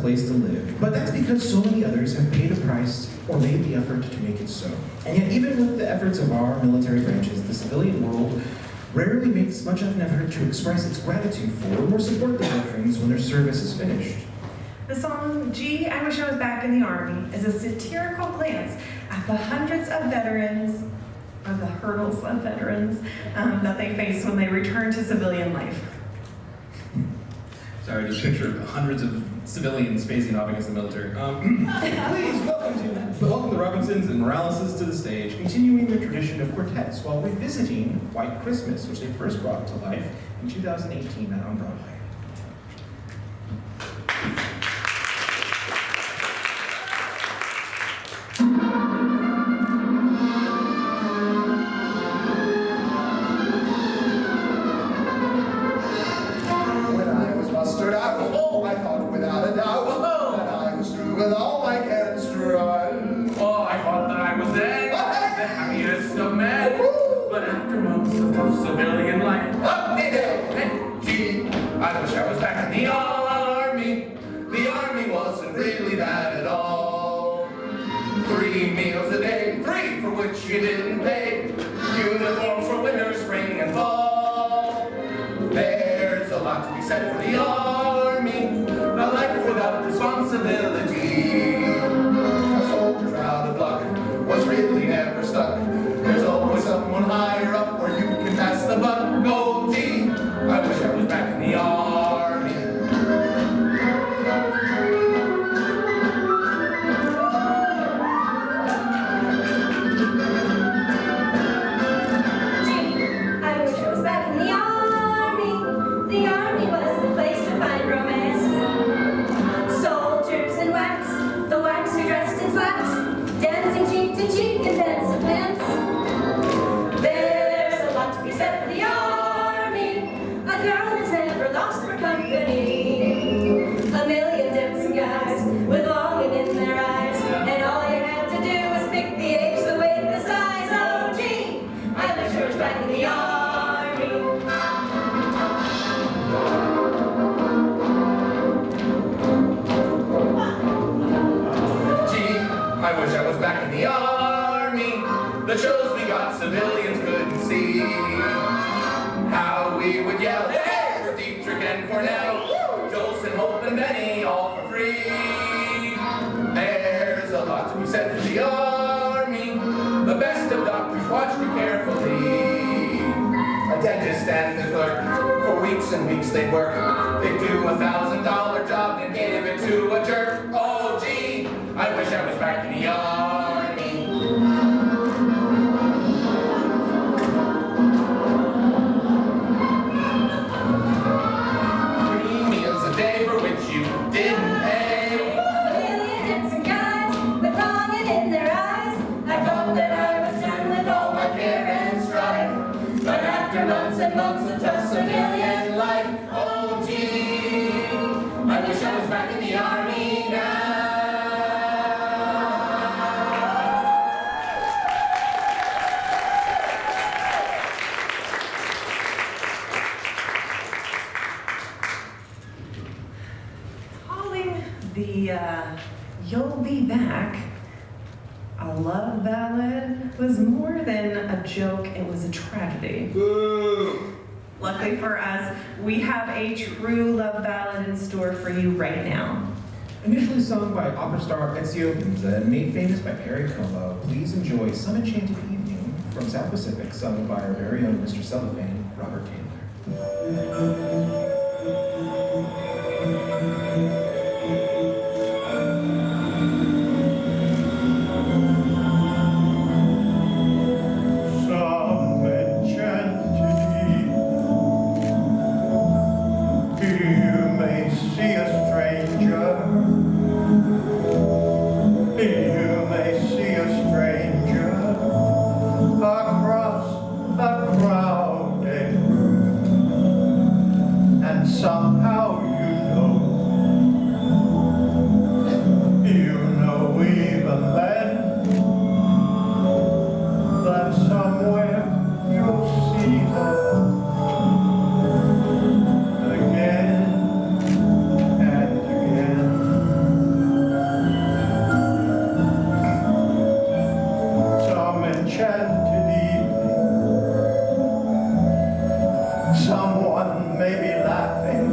Place to live, but that's because so many others have paid a price or made the effort to make it so. And yet, even with the efforts of our military branches, the civilian world rarely makes much of an effort to express its gratitude for or support the veterans when their service is finished. The song, Gee, I Wish I Was Back in the Army, is a satirical glance at the hundreds of veterans, or the hurdles of veterans, that they face when they return to civilian life. Sorry, just picture hundreds of civilians facing off against the military. Please welcome the Robinsons and Moraleses to the stage, continuing their tradition of quartets while revisiting White Christmas, which they first brought to life in 2018 on Broadway. I thought without a doubt that I was through with all my care and strife. Oh, I thought that I was then the happiest of men. But after months of tough civilian life, up they go. And gee, I wish I was back in the army. The army wasn't really that at all. 3 meals a day, 3 for which you didn't pay. Uniforms for winter, spring, and fall. There's a lot to be said for the army. A life without responsibility. A soldier's out of luck was really never stuck. There's always someone higher up where you can pass the buck. Oh, gee, I wish I was back in the army. Gee, I wish I was back in the army. The army was the place to find romance. Soldiers in wax, the wax who dressed in slacks, dancing cheek to cheek in pencil pants. There's a lot to be said for the army. A girl is never lost for company. A million different guys with longing in their eyes, and all you had to do was pick the age, the weight, the size. Oh, gee, I wish I was back in the army. Gee, I wish I was back in the army. The shows we got civilians couldn't see. How we would yell, hey, for Dietrich and Cornell, Jolson, Hope, and Benny, all for free. There's a lot to be said for the army. The best of doctors watch you carefully. A dentist and the clerk, for weeks and weeks they'd work. They'd do $1,000 job and give it to a jerk. Oh, gee, I wish I was back in the army. 3 meals a day for which you didn't pay. A million different guys with longing in their eyes. I thought that I was done with all my care and strife. But after months and months of tough civilian life, oh gee, I wish I was back in the army now. Calling the You'll Be Back a love ballad was more than a joke, it was a tragedy. Boo! Luckily for us, we have a true love ballad in store for you right now. Initially sung by opera star Ethiopians and made famous by Perry Como, please enjoy Some Enchanted Evening from South Pacific, sung by our very own Mr. Cellophane, Robert Taylor. Some enchanted evening, you may see a stranger. You may see a stranger across a crowded room, and somehow you know even then, that somewhere you'll see her again and again. Some enchanted evening, someone may be laughing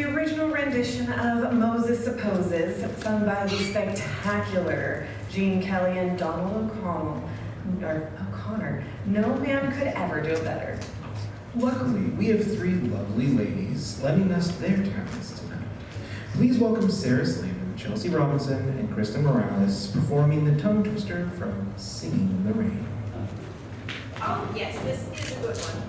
the original rendition of Moses Supposes, sung by the spectacular Gene Kelly and Donald O'Connor. No man could ever do it better. Luckily, we have three lovely ladies lending us their talents tonight. Please welcome Sarah Slavin, Chelsea Robinson, and Krista Morales performing the tongue twister from Singing in the Rain. Oh, yes, this is a good one.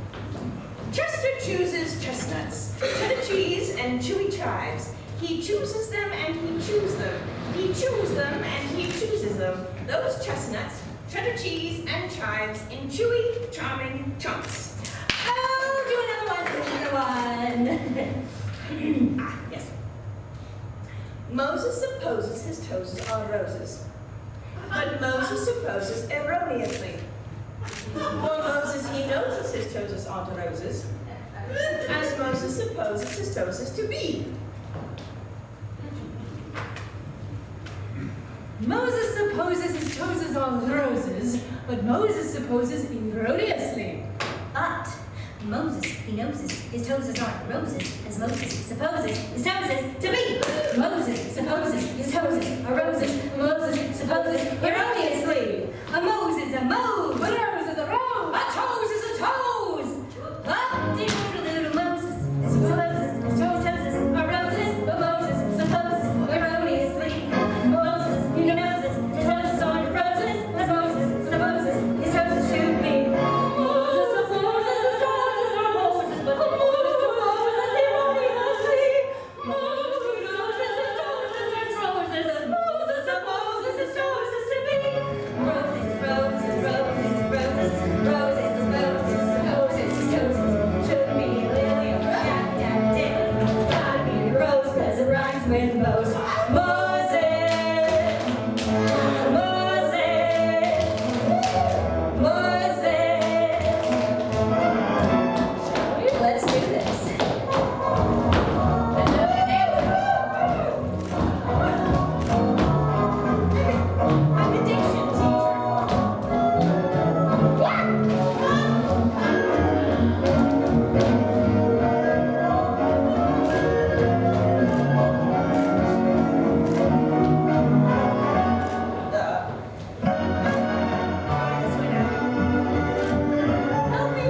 Chester chooses chestnuts, cheddar cheese, and chewy chives. He chooses them and he chews them. He chews them and he chooses them. Those chestnuts, cheddar cheese, and chives in chewy, charming chunks. Oh, do another one. Ah, yes. Moses supposes his toes are roses, but Moses supposes erroneously. For Moses, he knows his toes aren't roses, as Moses supposes his toes to be. Moses supposes his toes are roses, but Moses supposes erroneously. But Moses, he knows his toes aren't roses, as Moses supposes his toes to be. Moses supposes his toes are roses, Moses supposes erroneously. A Moses, a Mose, but a rose is a rose, a toes is a toes. Up, little Moses supposes his toes are roses, but Moses supposes erroneously. Moses, he knows his toes aren't roses, as Moses supposes his toes to be. Moses supposes his toes are roses, but Moses supposes erroneously. Moses knows his toes are roses, as Moses supposes his toes to be. Roses, roses, roses, roses, roses, roses, roses, roses, should be lily or daffodil. It's gotta be a rose 'cause it rhymes with Moses. Moses, Moses, Moses. Let's do this. I'm a diction teacher. This way now. Help me.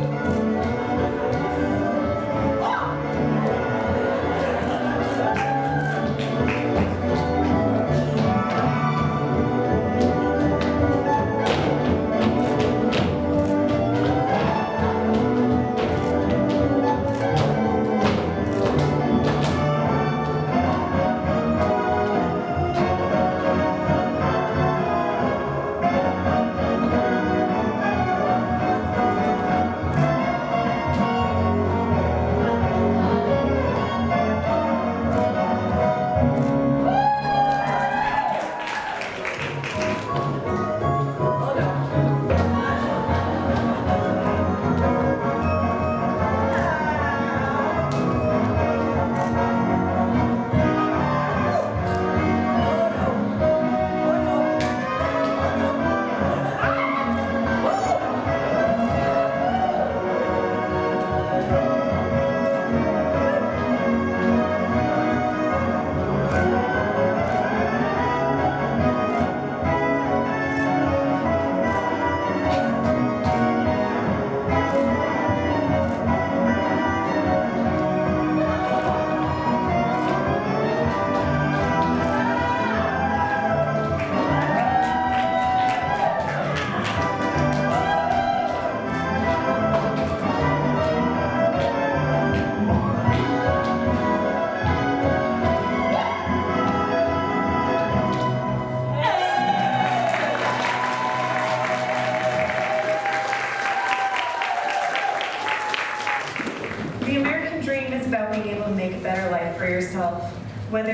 The American dream is about being able to make a better life for yourself, whether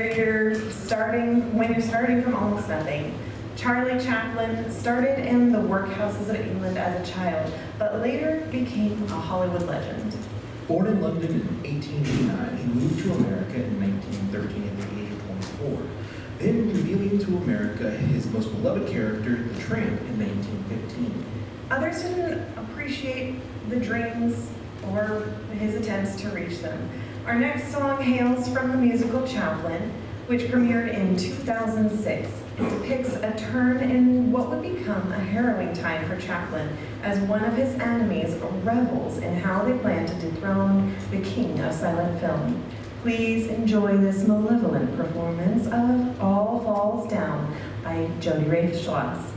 when you're starting from almost nothing. Charlie Chaplin started in the workhouses of England as a child, but later became a Hollywood legend. Born in London in 1889, he moved to America in 1913 at the age of 24, then revealing to America his most beloved character, the Tramp, in 1915. Others didn't appreciate the dreams or his attempts to reach them. Our next song hails from the musical Chaplin, which premiered in 2006. It depicts a turn in what would become a harrowing time for Chaplin as one of his enemies revels in how they plan to dethrone the king of silent film. Please enjoy this malevolent performance of All Falls Down by Jody Rafe Schloss.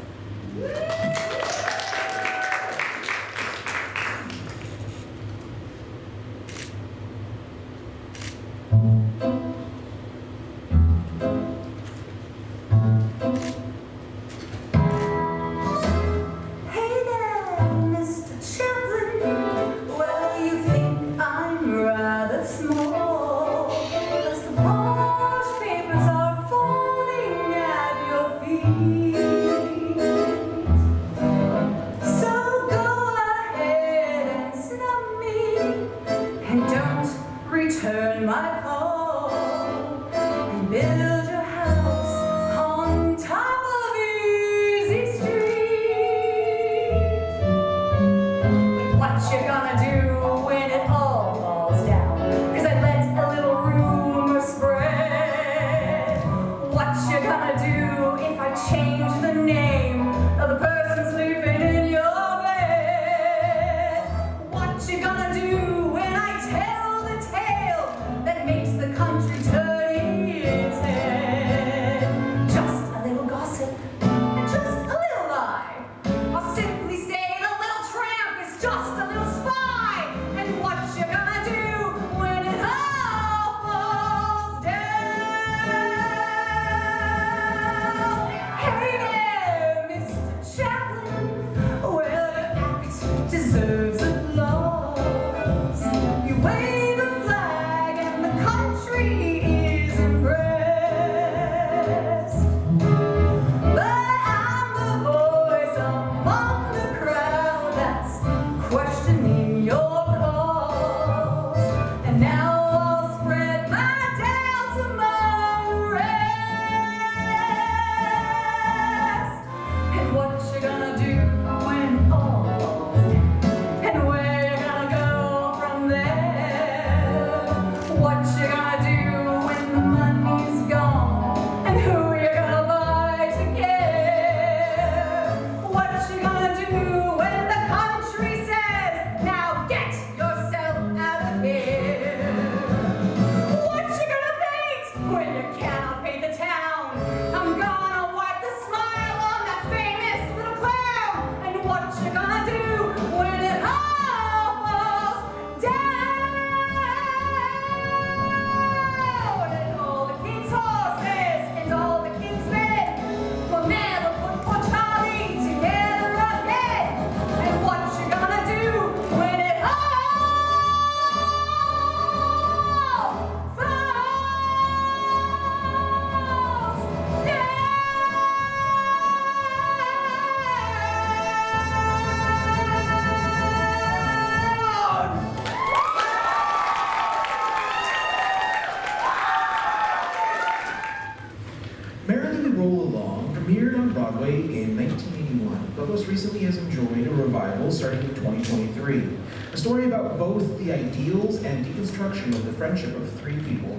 Premiered on Broadway in 1981, but most recently has enjoyed a revival starting in 2023. A story about both the ideals and deconstruction of the friendship of three people.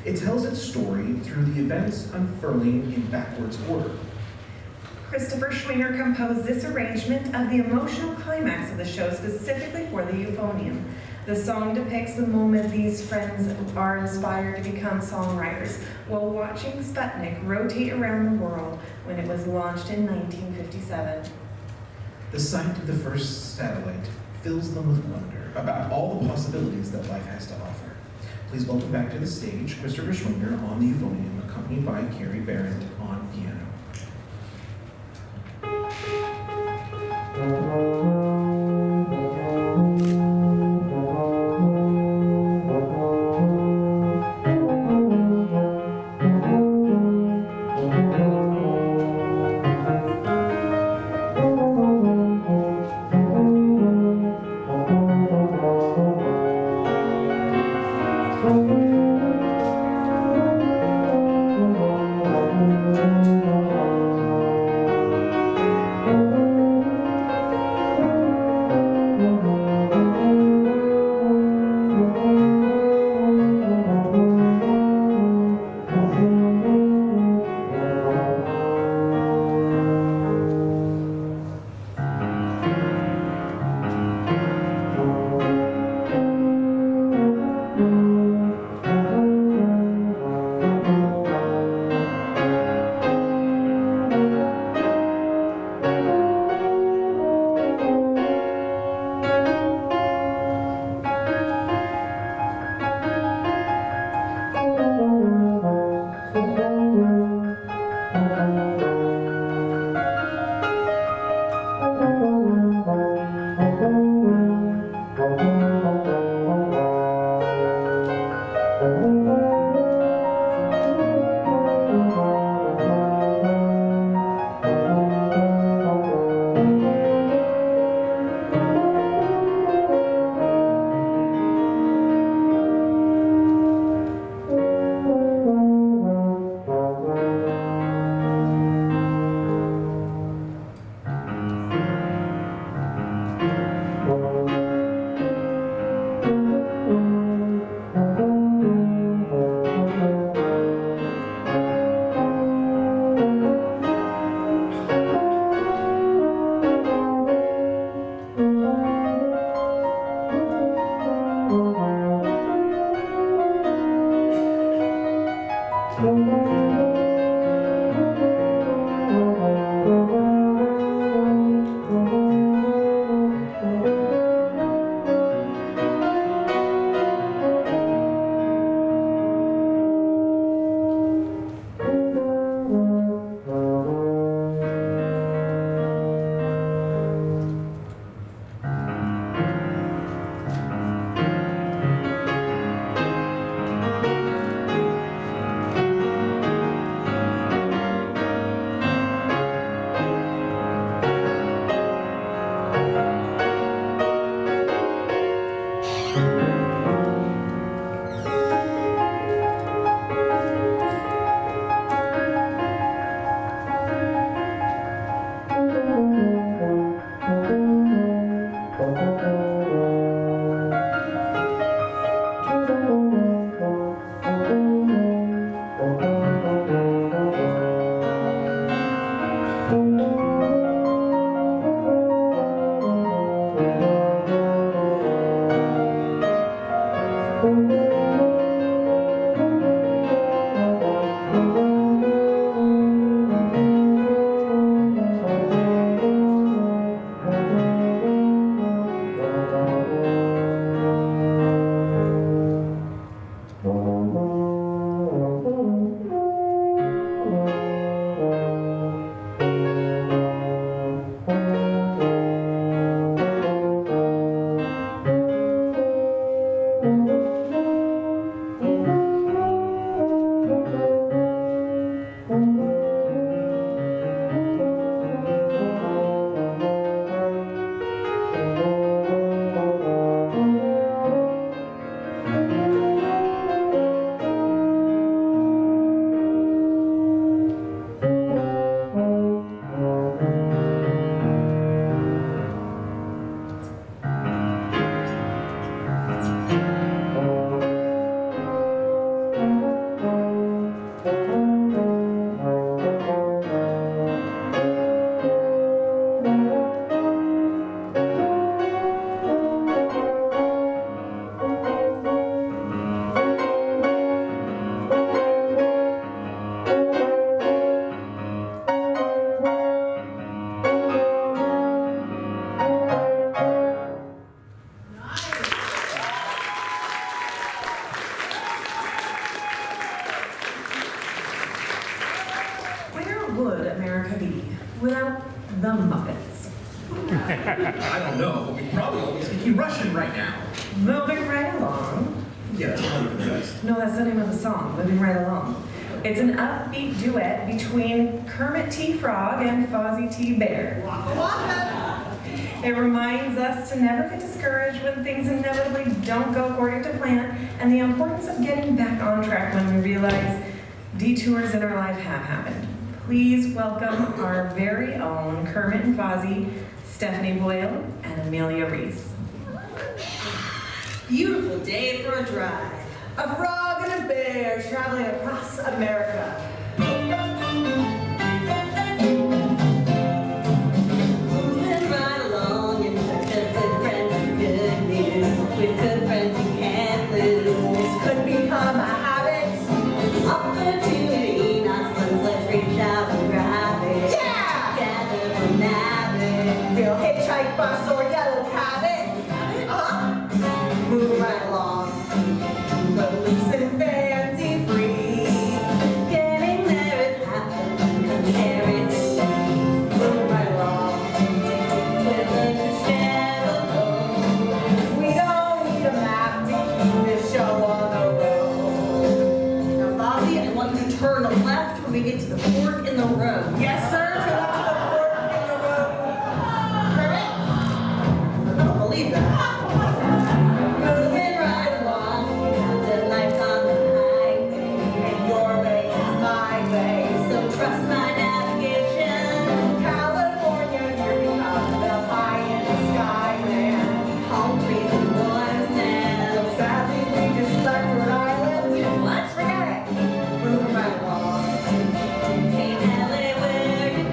It tells its story through the events unfurling in backwards order. Christopher Schwinger composed this arrangement of the emotional climax of the show specifically for the euphonium. The song depicts the moment these friends are inspired to become songwriters while watching Sputnik rotate around the world when it was launched in 1957. The sight of the first satellite fills them with wonder about all the possibilities that life has to offer. Please welcome back to the stage Christopher Schwinger on the euphonium, accompanied by Carrie Barrett on piano. without the Muppets? I don't know, but we'd probably all be speaking Russian right now. Moving right along. Yeah, that's probably for the best. No, that's the name of the song, Moving Right Along. It's an upbeat duet between Kermit T. Frog and Fozzie T. Bear. It reminds us to never get discouraged when things inevitably don't go according to plan, and the importance of getting back on track when we realize detours in our life have happened. Please welcome our very own Kermit and Fozzie, Stephanie Boyle, and Amelia Reese. Beautiful day for a drive. A frog and a bear traveling across America. Moving right along and with good friends and good news. With good friends you can't lose. This could become a habit. Opportunity, not fun. Let's reach out and grab it. Yeah! Together we'll nab it. We'll hitchhike, bus, or yellow cab it. Move right along. Loose and fancy free. Getting there is half the fun. Carry the day. Move right along. With a Shenandoah. We don't need a map to keep this show on the road. Now, Fozzie, I want you to turn left when we get to the fork in the road. Yes, sir. Turn left to the fork in the road. Kermit? I don't believe that. Moving right along, counted lights on the highway, and your way is my way, so trust my navigation. California, here we come, the pie in the sky land, palm trees and warm sand. So sadly, we just left Rhode Island. Let's forget it. Moving right along. Hey, LA, where you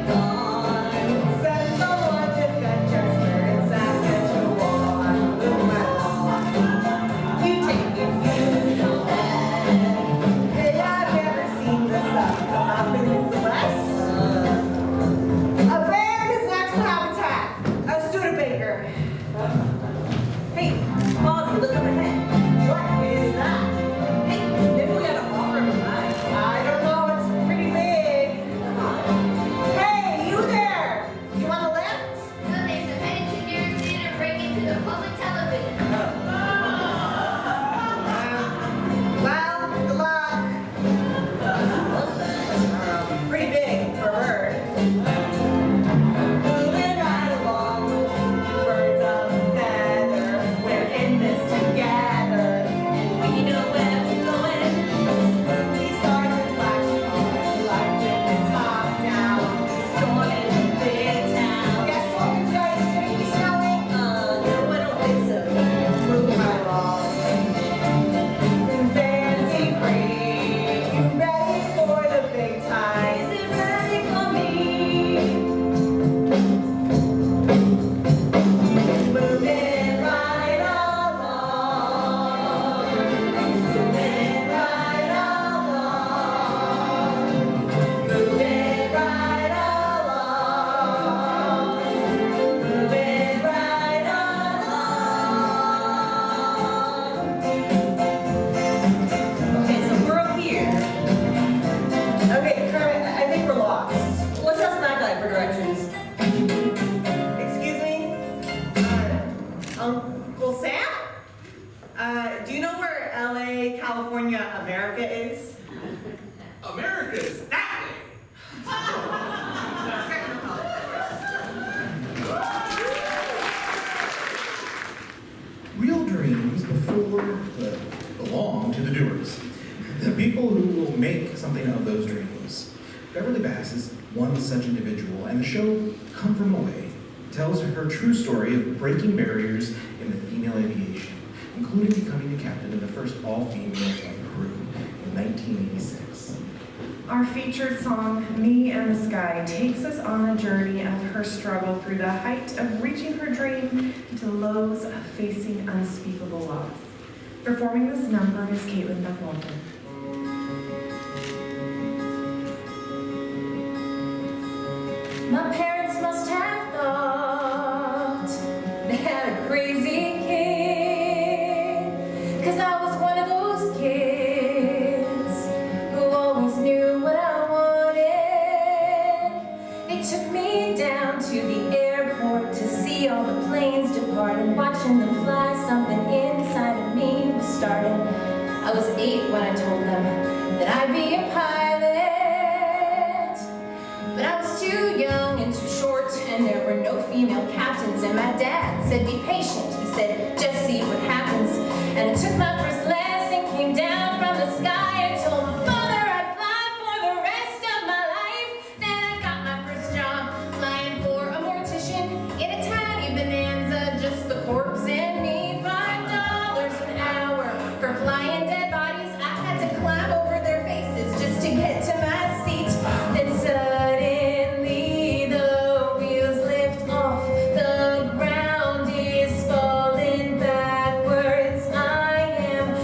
is. America's that way. Real dreams belong to the doers. The people who will make something of those dreams. Beverly Bass is one such individual, and the show Come From Away tells her true story of breaking barriers in the female aviation, including becoming a captain of the first all-female flight crew in 1986. Our featured song, Me and the Sky, takes us on a journey of her struggle through the height of reaching her dream to the lows of facing unspeakable loss. Performing this number is Caitlin Beth Walton. My parents must have thought they had a crazy kid, 'cause I was one of those kids who always knew what I wanted. They took me down to the airport to see all the planes depart, and watching them fly, something inside of me was starting. I was 8 when I told them that I'd be a pilot, but I was too young and too short, and there were no female captains, and my dad said, be patient. He said, just see what happens. And I took my first lesson, came down from the sky, and told my father I'd fly for the rest of my life. Then I got my first job, flying for a mortician in a tiny Bonanza, just the corpse and me. $5 an hour for flying dead bodies. I had to climb over their faces just to get to my seat. Then suddenly the wheels lift off, the ground is falling backwards. I am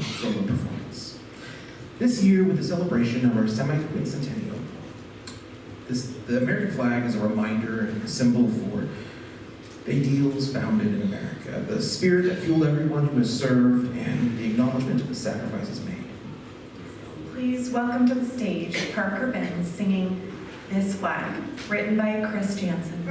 solo performance. This year, with the celebration of our semi-quincentennial, the American flag is a reminder and a symbol for the ideals founded in America, the spirit that fueled everyone who has served, and the acknowledgement of the sacrifices made. Please welcome to the stage Parker Benz singing This Flag, written by Chris Jansen.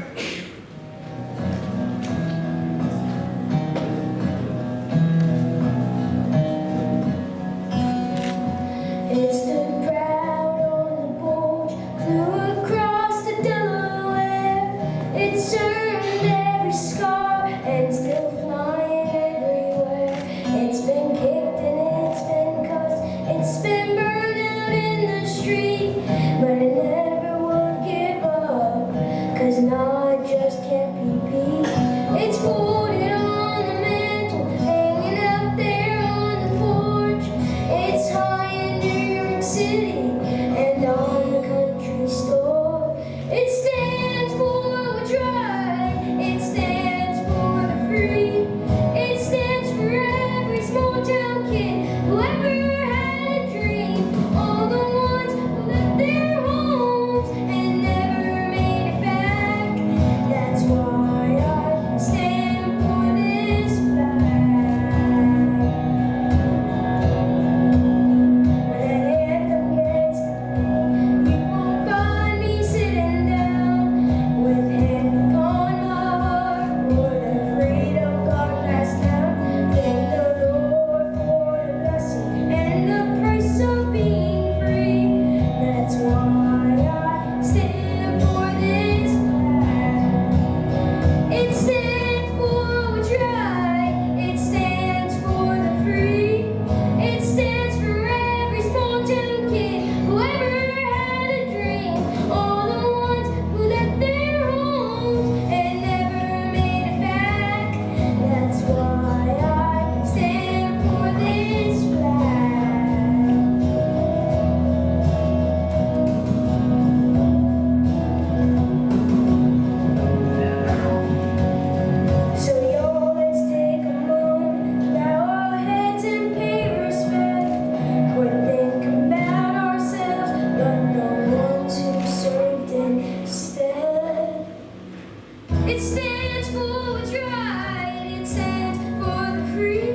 It stood proud on the bulge, flew across to Delaware. It turned every scar and still flying everywhere. It's been kicked and it's been cussed, it's been burned out in the street, but it never would give up, 'cause not just can't be beat. It's folded on the mantle, hanging out there on the porch. It's high in New York City and on the country store. It stands for what's right, it stands for the free, it stands for every small town kid who ever had a dream. All the ones who left their homes and never made it back. That's why I stand for this flag. When that anthem gets to me, you won't find me sitting down with hand upon my heart, for the freedom God passed down. Thank the Lord for the blessing and the price of being free. That's why I stand for this flag. It stands for what's right, it stands for the free, it stands for every small town kid who ever had a dream. All the ones who left their homes and never made it back. That's why I stand for this flag. So yo, let's take a moment, bow our heads and pay respect. Quit thinking about ourselves, but know one to serve instead. It stands for what's right, it stands for the free,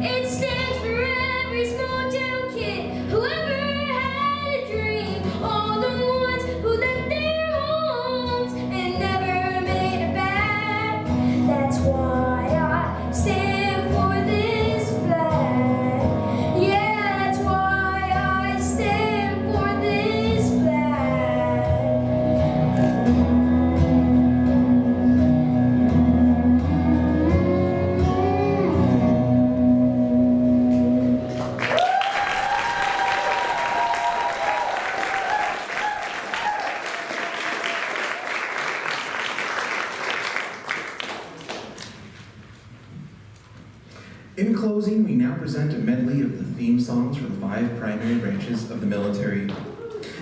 it stands for every small town kid who ever had a dream. All the ones who left their homes and never made it back. That's why I stand for this flag. Yeah, that's why I stand for this flag. In closing, we now present a medley of the theme songs for the 5 primary branches of the military.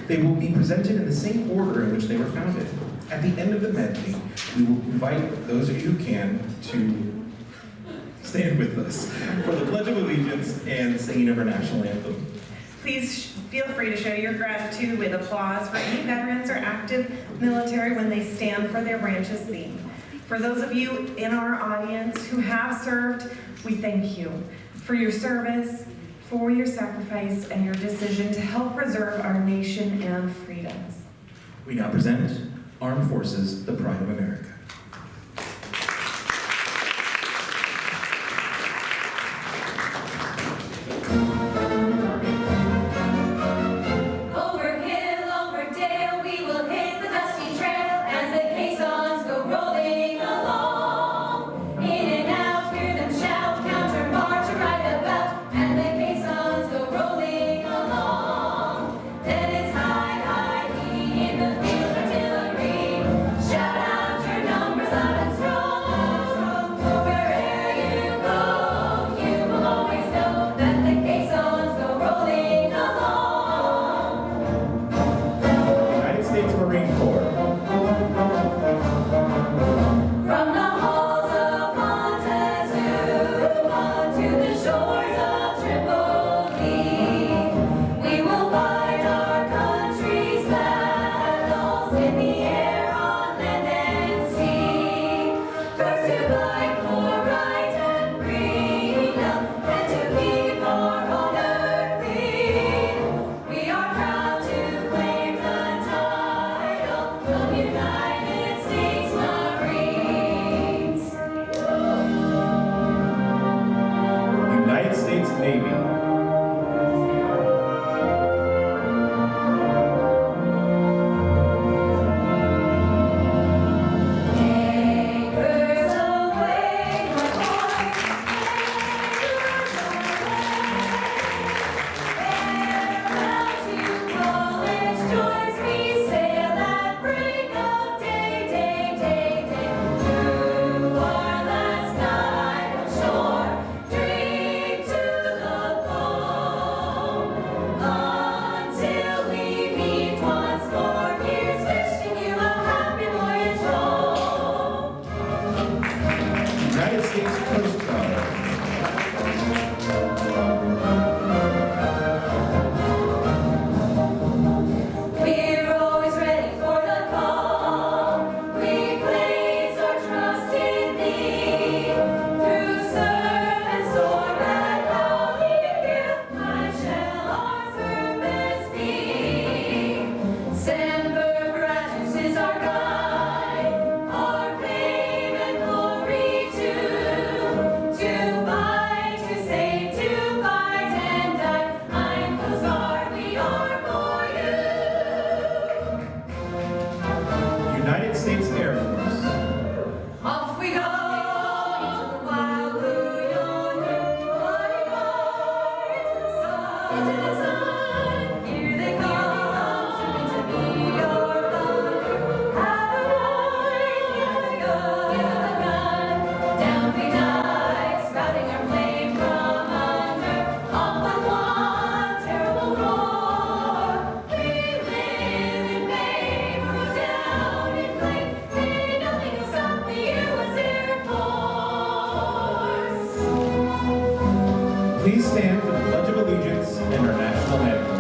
They will be presented in the same order in which they were founded. At the end of the medley, we will invite those of you who can to stand with us for the Pledge of Allegiance and the singing of our national anthem. Please feel free to show your gratitude with applause for any veterans or active military when they stand for their branch's theme. For those of you in our audience who have served, we thank you for your service, for your sacrifice, and your decision to help preserve our nation and freedoms. We now present Armed Forces, the Pride of America. Over hill, over dale, we will hit the dusty trail as the caissons go rolling along. In and out, hear them shout, counter march right about, and the caissons go rolling along. Then it's high, high, in the field artillery. Shout out your Please stand for the Pledge of Allegiance and our national anthem.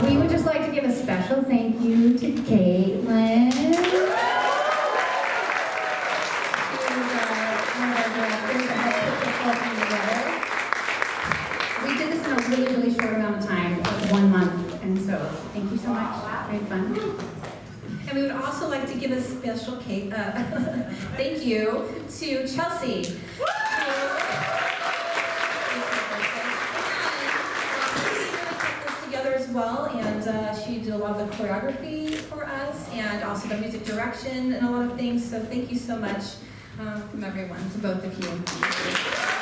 We would just like to give a special thank you to Caitlin. She's one of our directors that helped put this whole thing together. We did this in a really, really short amount of time, like 1 month, and so thank you so much. Great fun. And we would also like to give a special thank you to Chelsea. Together as well, and she did a lot of the choreography for us, and also the music direction and a lot of things. So thank you so much from everyone, to both of you.